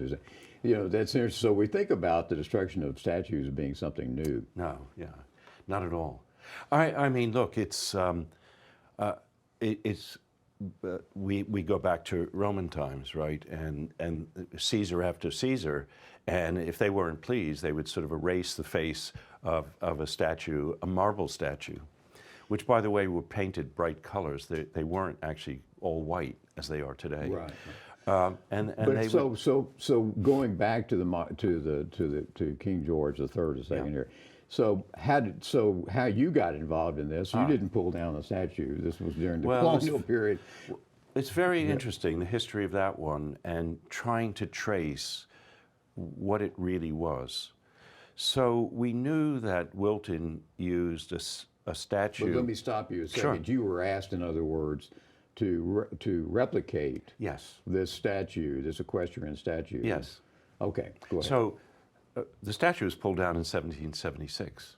You know, that's interesting. So we think about the destruction of statues as being something new. No, yeah, not at all. I mean, look, we go back to Roman times, right? And Caesar after Caesar, and if they weren't pleased, they would sort of erase the face of a statue, a marble statue, which, by the way, were painted bright colors. They weren't actually all white as they are today. Right. So going back to King George III a second here. So how you got involved in this? You didn't pull down the statue. This was during the colonial period. It's very interesting, the history of that one, and trying to trace what it really was. So we knew that Wilton used a statue. But let me stop you a second. Sure. You were asked, in other words, to replicate this statue, this equestrian statue. Yes. Okay, go ahead. So the statue was pulled down in 1776.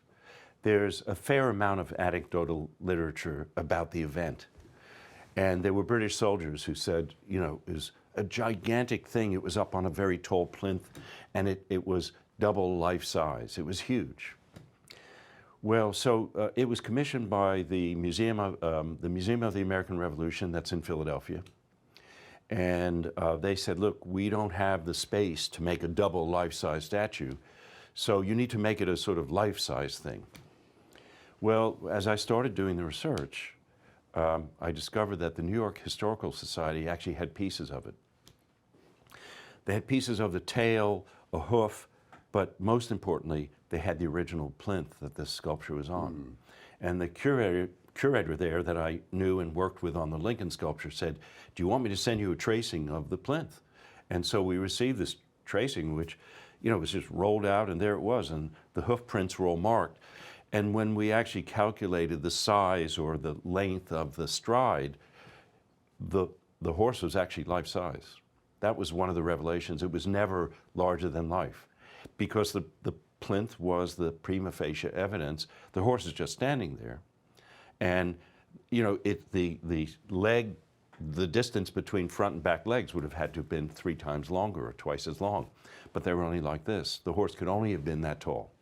There's a fair amount of anecdotal literature about the event. And there were British soldiers who said, you know, it was a gigantic thing. It was up on a very tall plinth, and it was double life size. It was huge. Well, so it was commissioned by the Museum of the American Revolution that's in Philadelphia. And they said, look, we don't have the space to make a double life-size statue, so you need to make it a sort of life-size thing. Well, as I started doing the research, I discovered that the New York Historical Society actually had pieces of it. They had pieces of the tail, a hoof, but most importantly, they had the original plinth that this sculpture was on. And the curator there that I knew and worked with on the Lincoln sculpture said, do you want me to send you a tracing of the plinth? And so we received this tracing, which, you know, was just rolled out, and there it was, and the hoof prints were all marked. And when we actually calculated the size or the length of the stride, the horse was actually life size. That was one of the revelations. It was never larger than life, because the plinth was the prima facie evidence. The horse is just standing there. And, you know, the leg, the distance between front and back legs would have had to have been 3 times longer or twice as long. But they were only like this. The horse could only have been that tall.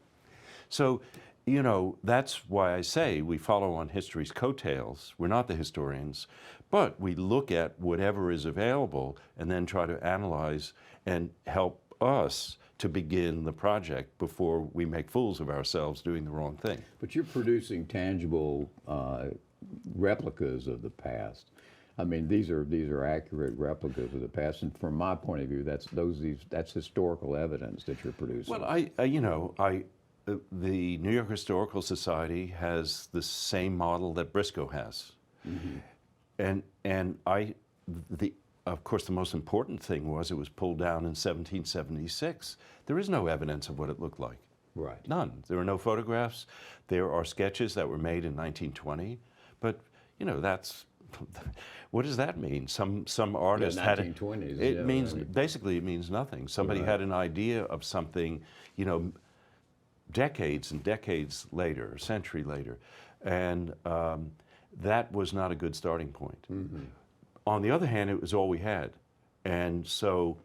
So, you know, that's why I say we follow on history's coattails. We're not the historians, but we look at whatever is available and then try to analyze and help us to begin the project before we make fools of ourselves doing the wrong thing. But you're producing tangible replicas of the past. I mean, these are accurate replicas of the past, and from my point of view, that's historical evidence that you're producing. Well, the New York Historical Society has the same model that Briscoe has, and of course, the most important thing was it was pulled down in 1776. There is no evidence of what it looked like. Right. None. There are no photographs. There are sketches that were made in 1920, but you know, that's what does that mean? Some artist had it. 1920s. It means basically it means nothing. Somebody had an idea of something, you know, decades and decades later, a century later, and that was not a good starting point. On the other hand, it was all we had, and so.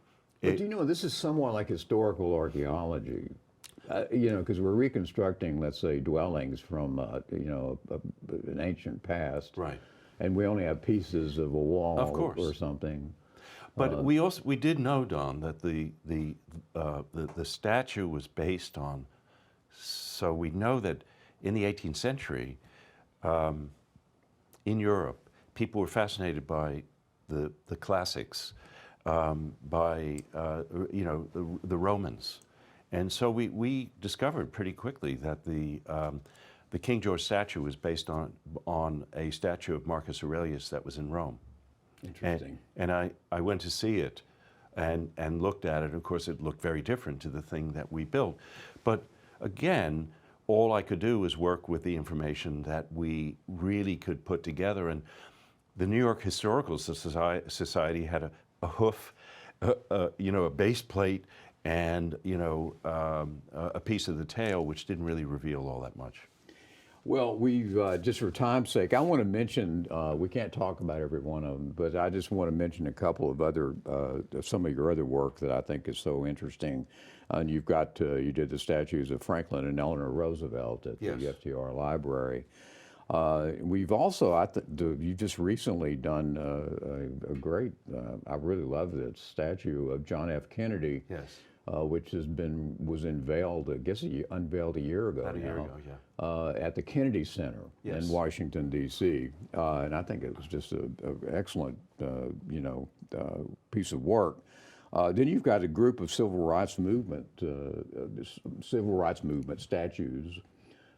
But you know, this is somewhat like historical archaeology. You know, because we're reconstructing, let's say, dwellings from, you know, an ancient past. Right. And we only have pieces of a wall Of course. or something. But we did know, Don, that the statue was based on. So we know that in the 18th century, in Europe, people were fascinated by the classics, by you know, the Romans. And so we discovered pretty quickly that the King George statue was based on a statue of Marcus Aurelius that was in Rome. Interesting. And I went to see it and looked at it. Of course, it looked very different to the thing that we built. But again, all I could do was work with the information that we really could put together. And the New York Historical Society had a hoof, you know, a base plate, and you know, a piece of the tail, which didn't really reveal all that much. Well, we've, just for time's sake, I want to mention, we can't talk about every one of them, but I just want to mention a couple of other, some of your other work that I think is so interesting. And you've got, you did the statues of Franklin and Eleanor Roosevelt at Yes. the FDR Library. We've also, you've just recently done a great, I really love this statue of John F. Kennedy. Yes. Which was unveiled, I guess unveiled a year ago. About a year now, ago, yeah. at the Kennedy Center Yes. in Washington, D.C. And I think it was just an excellent, you know, piece of work. Then you've got a group of civil rights movement statues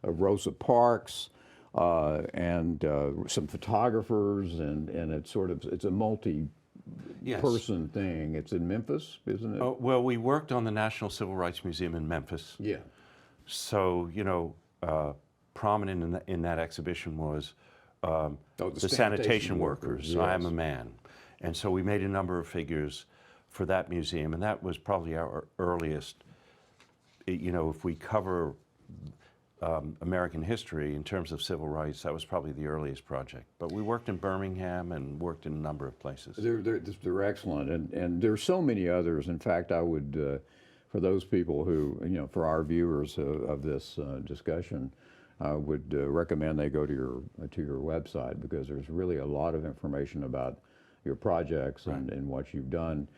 of Rosa Parks and some photographers, and it's sort of, it's a multi-person thing. It's in Memphis, isn't it? Oh, well, we worked on the National Civil Rights Museum in Memphis. Yeah. So, you know, prominent in that exhibition was the sanitation workers. Yes. I am a man. And so we made a number of figures for that museum, and that was probably our earliest, you know, if we cover American history in terms of civil rights, that was probably the earliest project. But we worked in Birmingham and worked in a number of places. They're excellent, and there's so many others. In fact, I would, for those people who, you know, for our viewers of this discussion, I would recommend they go to your website, because there's really a lot of information about your projects and what you've done.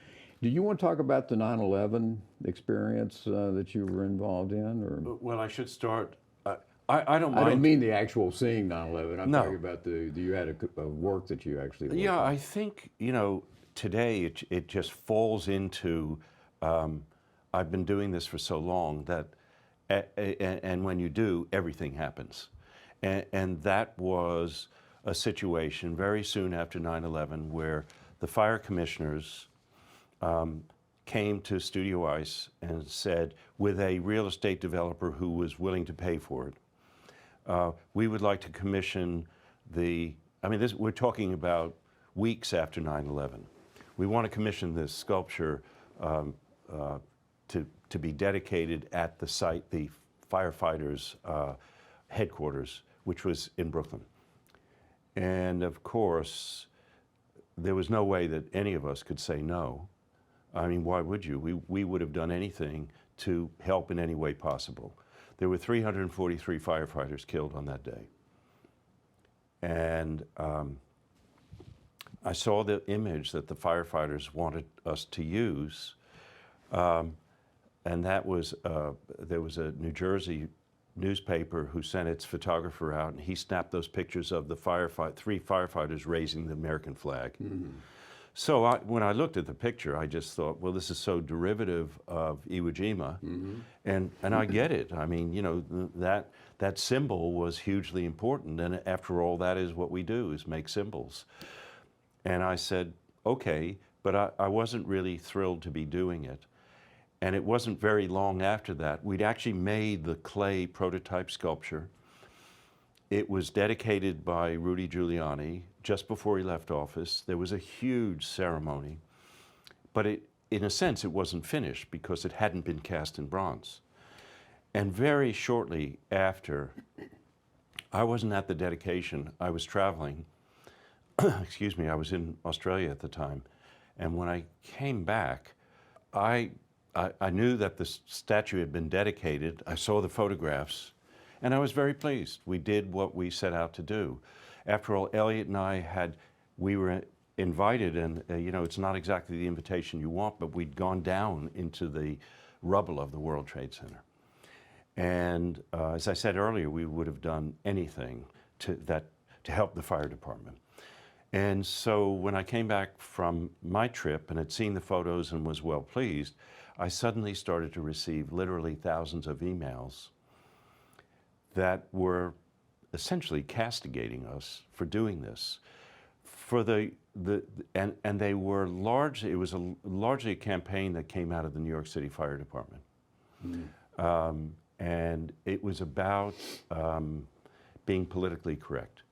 Do you want to talk about the 9/11 experience that you were involved in, or? Well, I should start. I don't mind. I don't mean the actual seeing 9/11. I'm No. talking about you had a work that you actually worked Yeah, on. I think, you know, today it just falls into, I've been doing this for so long that, and when you do, everything happens. And that was a situation very soon after 9/11 where the fire commissioners came to Studio EIS and said, with a real estate developer who was willing to pay for it, we would like to commission we're talking about weeks after 9/11. We want to commission this sculpture to be dedicated at the site, the firefighters' headquarters, which was in Brooklyn. And of course, there was no way that any of us could say no. I mean, why would you? We would have done anything to help in any way possible. There were 343 firefighters killed on that day. And I saw the image that the firefighters wanted us to use, and that was, there was a New Jersey newspaper who sent its photographer out, and he snapped those pictures of the three firefighters raising the American flag. Mm-hmm. So when I looked at the picture, I just thought, well, this is so derivative of Iwo Jima, mm-hmm. and I get it. I mean, you know, that symbol was hugely important, and after all, that is what we do, is make symbols. And I said, okay, but I wasn't really thrilled to be doing it. And it wasn't very long after that, we'd actually made the clay prototype sculpture. It was dedicated by Rudy Giuliani just before he left office. There was a huge ceremony, but in a sense, it wasn't finished because it hadn't been cast in bronze. And very shortly after, I wasn't at the dedication, I was traveling. Excuse me, I was in Australia at the time. And when I came back, I knew that the statue had been dedicated. I saw the photographs, and I was very pleased. We did what we set out to do. After all, Elliot and I we were invited, and it's not exactly the invitation you want, but we'd gone down into the rubble of the World Trade Center. And as I said earlier, we would have done anything to help the fire department. And so when I came back from my trip and had seen the photos and was well pleased, I suddenly started to receive literally thousands of emails that were essentially castigating us for doing this. And they were it was largely a campaign that came out of the New York City Fire Department. And it was about being politically correct,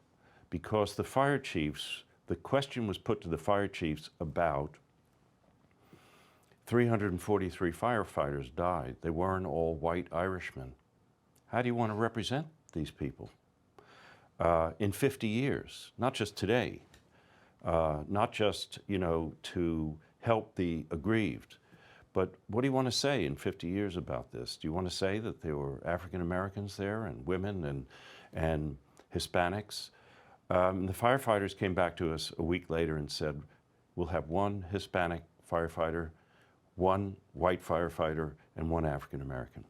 because the fire chiefs, the question was put to the fire chiefs about 343 firefighters died. They weren't all white Irishmen. How do you want to represent these people in 50 years? Not just today, not just, to help the aggrieved, but what do you want to say in 50 years about this? Do you want to say that there were African Americans there and women and Hispanics? The firefighters came back to us a week later and said, we'll have one Hispanic firefighter, one white firefighter, and one African American.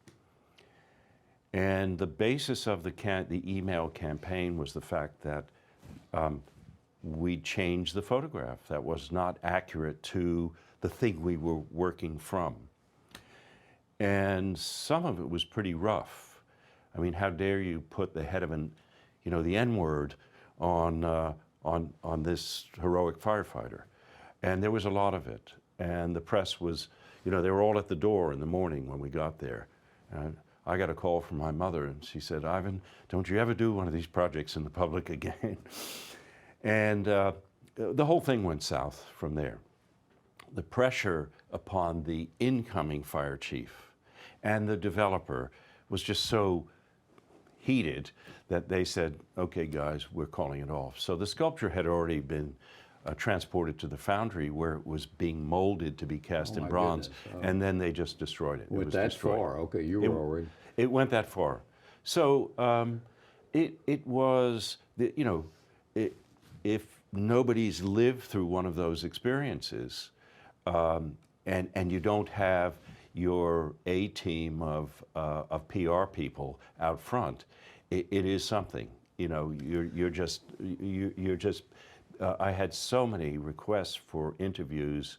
And the basis of the email campaign was the fact that we changed the photograph. That was not accurate to the thing we were working from. And some of it was pretty rough. I mean, how dare you put the head of the N-word on this heroic firefighter? And there was a lot of it. And the press was, they were all at the door in the morning when we got there. And I got a call from my mother, and she said, "Ivan, don't you ever do one of these projects in the public again." And the whole thing went south from there. The pressure upon the incoming fire chief and the developer was just so heated that they said, "Okay, guys, we're calling it off." So the sculpture had already been transported to the foundry, where it was being molded to be cast in bronze, and then they just destroyed it. Went that far? Okay, you were already. It went that far. So it was, if nobody's lived through one of those experiences, and you don't have your A-team of PR people out front, it is something. You're just. I had so many requests for interviews.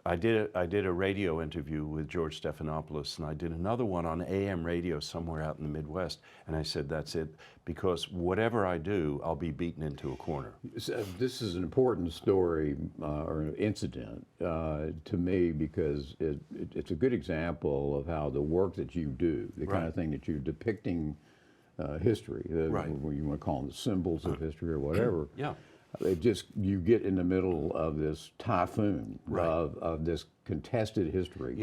I did a radio interview with George Stephanopoulos, and I did another one on AM radio somewhere out in the Midwest. And I said, that's it, because whatever I do, I'll be beaten into a corner. This is an important story or an incident to me, because it's a good example of how the work that you do, the kind of thing that you're depicting history, what you want to call them, the symbols of history or whatever. Yeah. You get in the middle of this typhoon of this contested history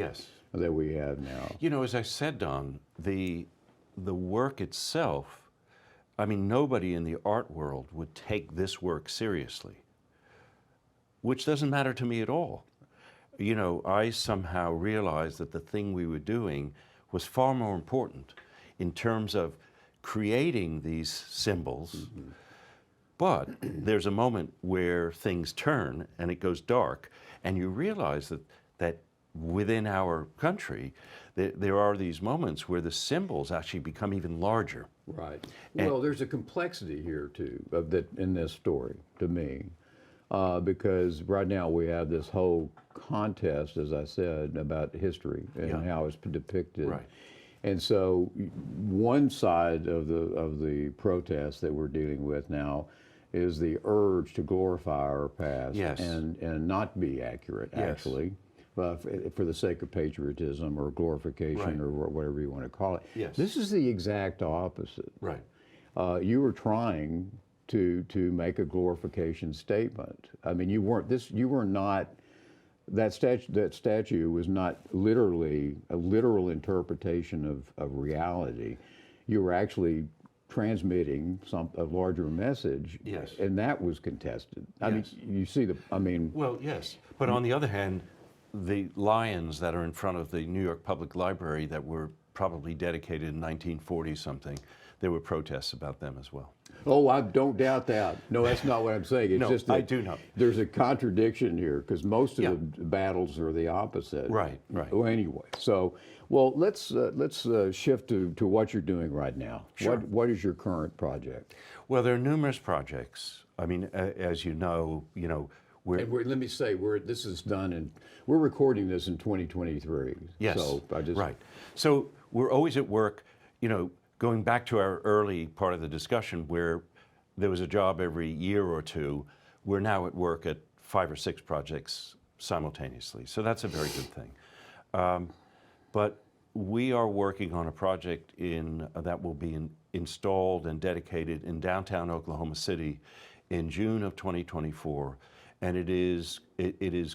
that we have now. As I said, Don, the work itself, I mean, nobody in the art world would take this work seriously, which doesn't matter to me at all. I somehow realized that the thing we were doing was far more important in terms of creating these symbols. But there's a moment where things turn and it goes dark, and you realize that within our country, there are these moments where the symbols actually become even larger. Right. Well, there's a complexity here too in this story, to me, because right now we have this whole contest, as I said, about history and how it's depicted. Right. And so one side of the protest that we're dealing with now is the urge to glorify our past and not be accurate, actually, for the sake of patriotism or glorification or whatever you want to call it. Yes. This is the exact opposite. Right. You were trying to make a glorification statement. I mean, you were not that statue was not literally a literal interpretation of reality. You were actually transmitting a larger message. Yes. And that was contested. I mean, Yes. you see Well, yes. But on the other hand, the lions that are in front of the New York Public Library that were probably dedicated in 1940 something, there were protests about them as well. Oh, I don't doubt that. No, that's not what I'm saying. It's No, just that I do not. There's a contradiction here because most of Yeah. the battles are the opposite. Right, right. Well, anyway, so let's shift to what you're doing right now. Sure. What is your current project? Well, there are numerous projects. I mean, as you know, we're And let me say, this is done and we're recording this in 2023. yes, So right. So we're always at work. Going back to our early part of the discussion where there was a job every year or two, we're now at work at 5 or 6 projects simultaneously. So that's a very good thing. But we are working on a project that will be installed and dedicated in downtown Oklahoma City in June of 2024, and it is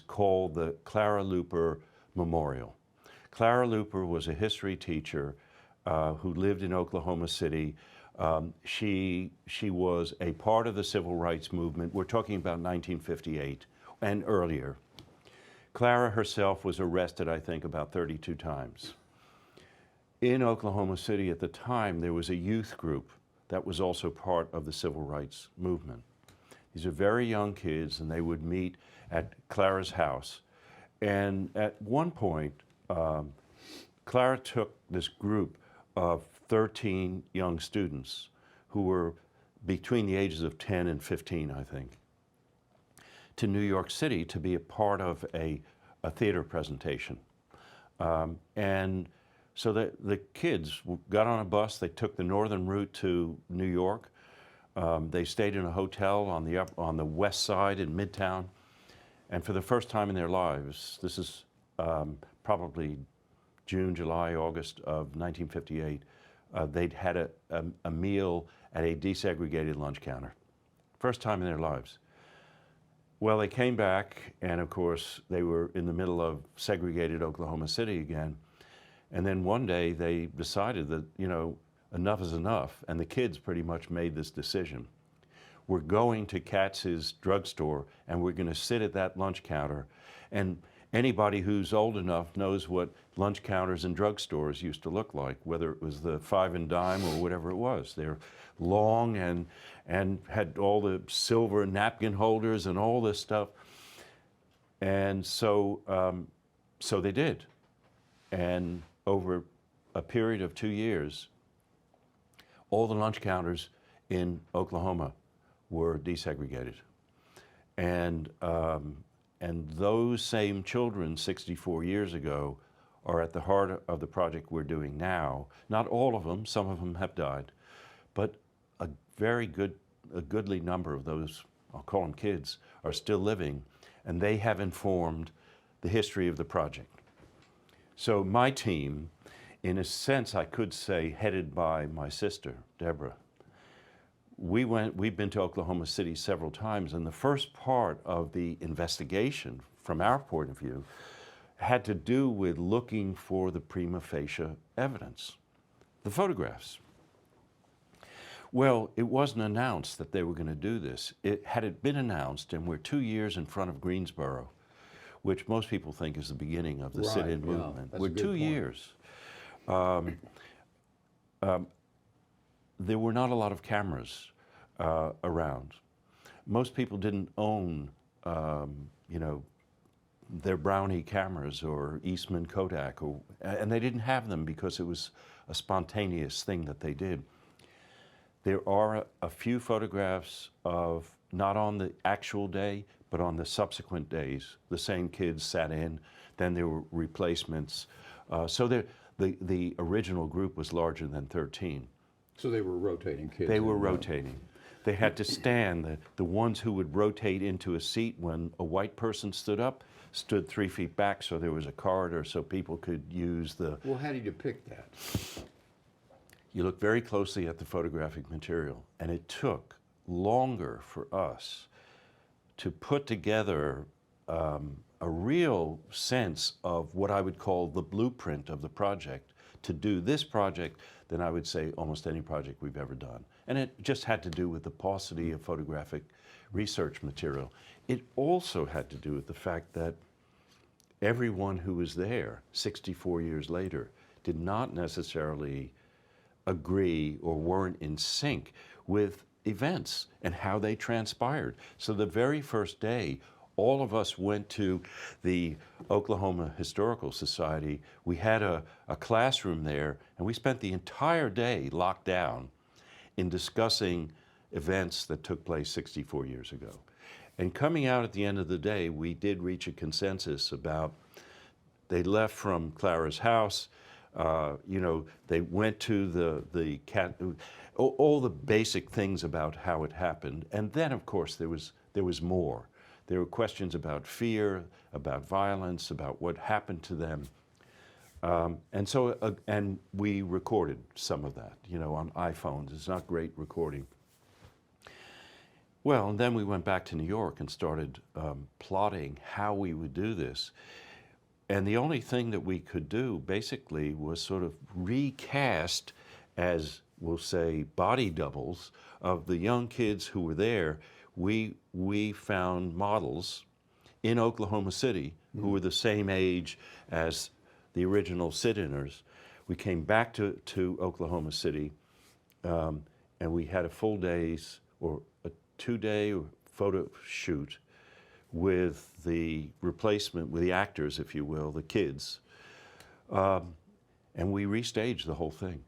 called the Clara Luper Memorial. Clara Luper was a history teacher who lived in Oklahoma City. She was a part of the civil rights movement. We're talking about 1958 and earlier. Clara herself was arrested, I think, about 32 times. In Oklahoma City at the time, there was a youth group that was also part of the civil rights movement. These are very young kids, and they would meet at Clara's house. And at one point, Clara took this group of 13 young students who were between the ages of 10 and 15, I think, to New York City to be a part of a theater presentation. And so the kids got on a bus, they took the northern route to New York. They stayed in a hotel on the west side in Midtown. And for the first time in their lives, this is probably June, July, August of 1958, they'd had a meal at a desegregated lunch counter. First time in their lives. Well, they came back, and of course, they were in the middle of segregated Oklahoma City again. And then one day they decided that, enough is enough, and the kids pretty much made this decision. We're going to Katz's drugstore, and we're going to sit at that lunch counter. And anybody who's old enough knows what lunch counters in drugstores used to look like, whether it was the 5 and dime or whatever it was. They're long and had all the silver napkin holders and all this stuff. And so they did. And over a period of 2 years, all the lunch counters in Oklahoma were desegregated. And those same children 64 years ago are at the heart of the project we're doing now. Not all of them, some of them have died, but a goodly number of those, I'll call them kids, are still living, and they have informed the history of the project. So my team, in a sense, I could say, headed by my sister, Deborah, we've been to Oklahoma City several times, and the first part of the investigation, from our point of view, had to do with looking for the prima facie evidence, the photographs. Well, it wasn't announced that they were going to do this. Had it been announced, and we're 2 years in front of Greensboro, which most people think is the beginning of the sit-in movement. We're 2 years. There were not a lot of cameras around. Most people didn't own, their Brownie cameras or Eastman Kodak, and they didn't have them because it was a spontaneous thing that they did. There are a few photographs of, not on the actual day, but on the subsequent days, the same kids sat in, then there were replacements. So the original group was larger than 13. So they were rotating kids. They were rotating. They had to stand. The ones who would rotate into a seat when a white person stood up stood 3 feet back, so there was a corridor so people could use the... Well, how do you depict that? You look very closely at the photographic material, and it took longer for us to put together a real sense of what I would call the blueprint of the project. To do this project than I would say almost any project we've ever done. And it just had to do with the paucity of photographic research material. It also had to do with the fact that everyone who was there 64 years later did not necessarily agree or weren't in sync with events and how they transpired. So the very first day, all of us went to the Oklahoma Historical Society. We had a classroom there, and we spent the entire day locked down in discussing events that took place 64 years ago. And coming out at the end of the day, we did reach a consensus about, they left from Clara's house, they went to the cat, all the basic things about how it happened. And then, of course, there was more. There were questions about fear, about violence, about what happened to them. And we recorded some of that, on iPhones. It's not great recording. Well, and then we went back to New York and started plotting how we would do this. And the only thing that we could do, basically, was sort of recast, as we'll say, body doubles of the young kids who were there. We found models in Oklahoma City who were the same age as the original sit-inners. We came back to Oklahoma City, and we had a full day's or a 2-day photo shoot with the replacement, with the actors, if you will, the kids, and we restaged the whole thing.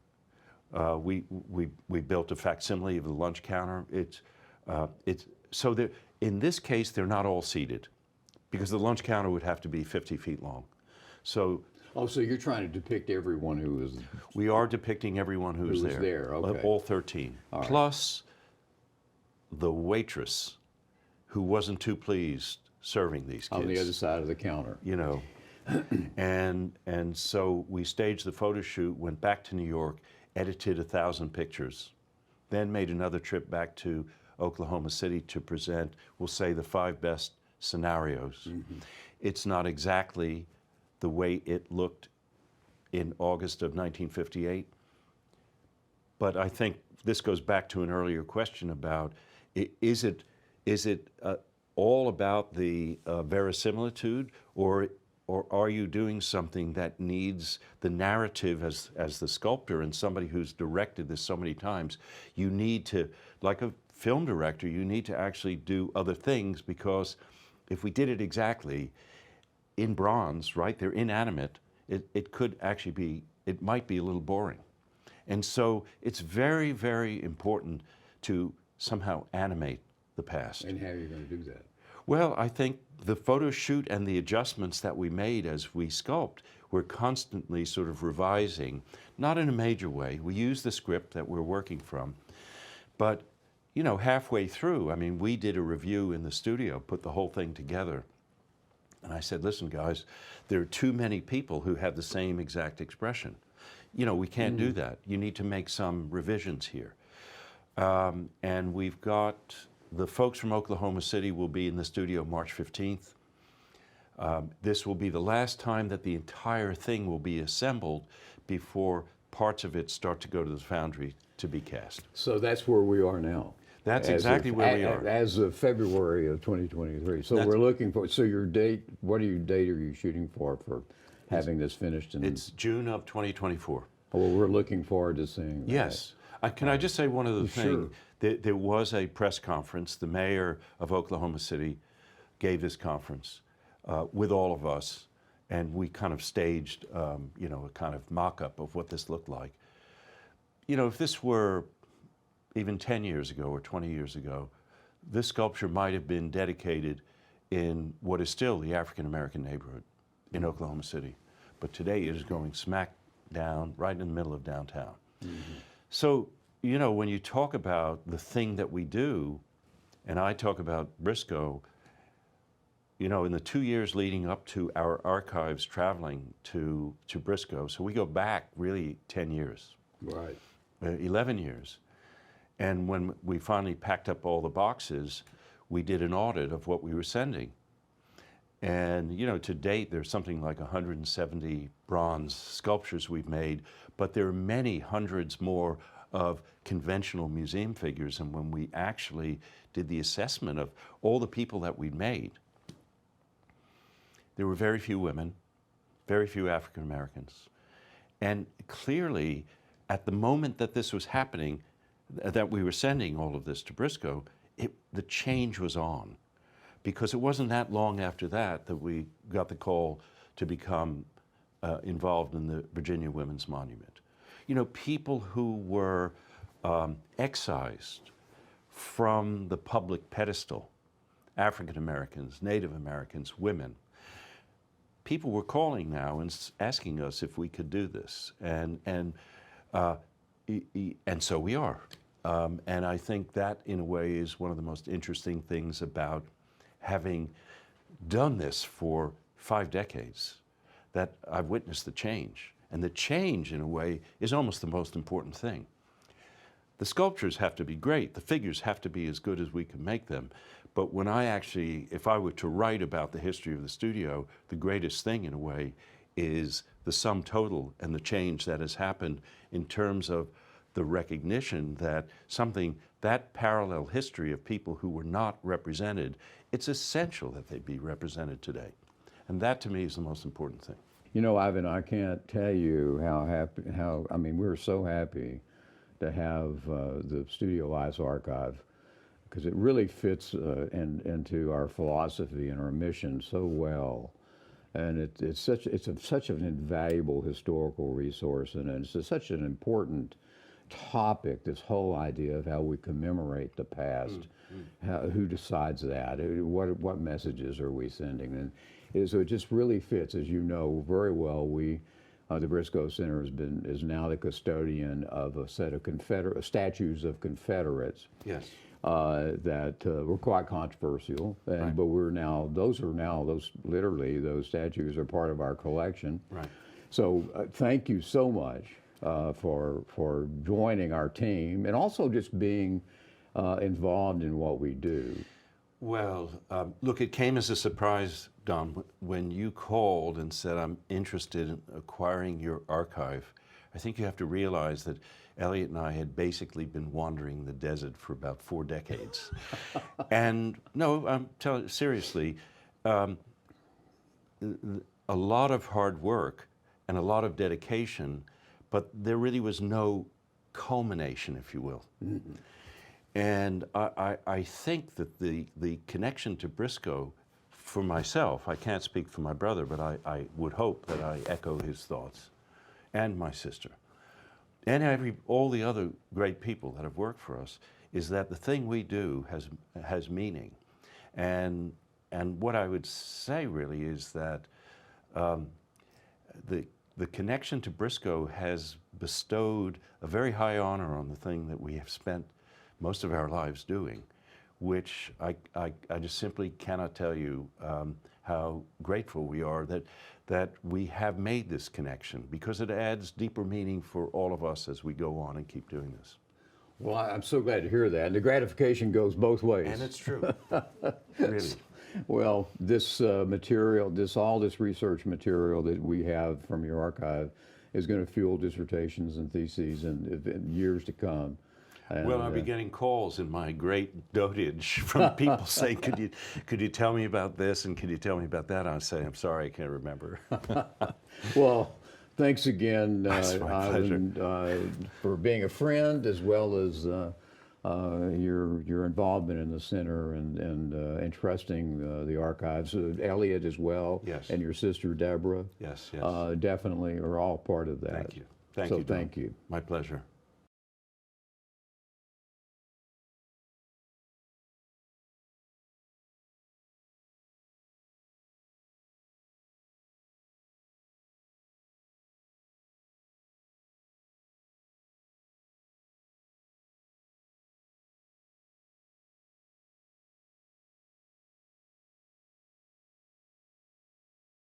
We built a facsimile of the lunch counter. In this case, they're not all seated, because the lunch counter would have to be 50 feet long. So you're trying to depict everyone who was... We are depicting everyone who was there. Okay. All 13. All right. Plus the waitress who wasn't too pleased serving these kids. On the other side of the counter. And so we staged the photo shoot, went back to New York, edited 1,000 pictures, then made another trip back to Oklahoma City to present, we'll say, the 5 best scenarios. Mm-hmm. It's not exactly the way it looked in August of 1958, but I think this goes back to an earlier question about, is it all about the verisimilitude, or are you doing something that needs the narrative as the sculptor and somebody who's directed this so many times? You need to, like a film director, you need to actually do other things, because if we did it exactly in bronze, right, they're inanimate, it could actually be, it might be a little boring. And so it's very, very important to somehow animate the past. And how are you going to do that? Well, I think the photo shoot and the adjustments that we made as we sculpt, we're constantly sort of revising, not in a major way. We use the script that we're working from, but halfway through, I mean, we did a review in the studio, put the whole thing together, and I said, listen, guys, there are too many people who have the same exact expression. We can't do that. You need to make some revisions here. And we've got the folks from Oklahoma City will be in the studio March 15th. This will be the last time that the entire thing will be assembled before parts of it start to go to the foundry to be cast. So that's where we are now. That's exactly where we are. As of February of 2023. So we're looking for, so your date, what date are you shooting for having this finished? It's June of 2024. Well, we're looking forward to seeing that. Yes. Can I just say one other thing? Sure. There was a press conference. The mayor of Oklahoma City gave this conference with all of us, and we kind of staged, a kind of mock-up of what this looked like. If this were even 10 years ago or 20 years ago, this sculpture might have been dedicated in what is still the African-American neighborhood in Oklahoma City. But today it is going smack down, right in the middle of downtown. Mm-hmm. So, when you talk about the thing that we do, and I talk about Briscoe, in the 2 years leading up to our archives traveling to Briscoe, so we go back really 10 years. Right. 11 years. And when we finally packed up all the boxes, we did an audit of what we were sending. And, you know, to date, there's something like 170 bronze sculptures we've made, but there are many hundreds more of conventional museum figures. And when we actually did the assessment of all the people that we'd made, there were very few women, very few African Americans. And clearly, at the moment that this was happening, that we were sending all of this to Briscoe, the change was on. Because it wasn't that long after that that we got the call to become involved in the Virginia Women's Monument. You know, people who were excised from the public pedestal, African Americans, Native Americans, women, people were calling now and asking us if we could do this. And so we are. And I think that, in a way, is one of the most interesting things about having done this for 5 decades, that I've witnessed the change. And the change, in a way, is almost the most important thing. The sculptures have to be great. The figures have to be as good as we can make them. But when if I were to write about the history of the studio, the greatest thing, in a way, is the sum total and the change that has happened in terms of the recognition that that parallel history of people who were not represented, it's essential that they be represented today. And that, to me, is the most important thing. You know, Ivan, I can't tell you I mean, we're so happy to have the Studio EIS archive, because it really fits into our philosophy and our mission so well. And it's such an invaluable historical resource, and it's such an important topic, this whole idea of how we commemorate the past. Who decides that? What messages are we sending? And so it just really fits, as you know very well. The Briscoe Center is now the custodian of a set of statues of Confederates. Yes. That were quite controversial, Right. but those statues are part of our collection. Right. So thank you so much for joining our team, and also just being involved in what we do. Well, look, it came as a surprise, Don, when you called and said, I'm interested in acquiring your archive. I think you have to realize that Elliot and I had basically been wandering the desert for about 4 decades. And no, I'm telling you, seriously, a lot of hard work and a lot of dedication, but there really was no culmination, if you will. Mm-hmm. And I think that the connection to Briscoe, for myself, I can't speak for my brother, but I would hope that I echo his thoughts, and my sister, and all the other great people that have worked for us, is that the thing we do has meaning. And what I would say really is that the connection to Briscoe has bestowed a very high honor on the thing that we have spent most of our lives doing, which I just simply cannot tell you how grateful we are that we have made this connection, because it adds deeper meaning for all of us as we go on and keep doing this. Well, I'm so glad to hear that. And the gratification goes both ways. And it's true, really. Well, this material, all this research material that we have from your archive is going to fuel dissertations and theses in years to come. And, well, I'll be getting calls in my great dotage from people saying, could you tell me about this, and could you tell me about that? I'll say, I'm sorry, I can't remember. Well, thanks again, Ivan, for being a friend, as well as your involvement in the center and entrusting the archives. Elliot as well, yes. And your sister Deborah. Yes, yes. Definitely are all part of that. Thank you. Thank you. Thank you. My pleasure.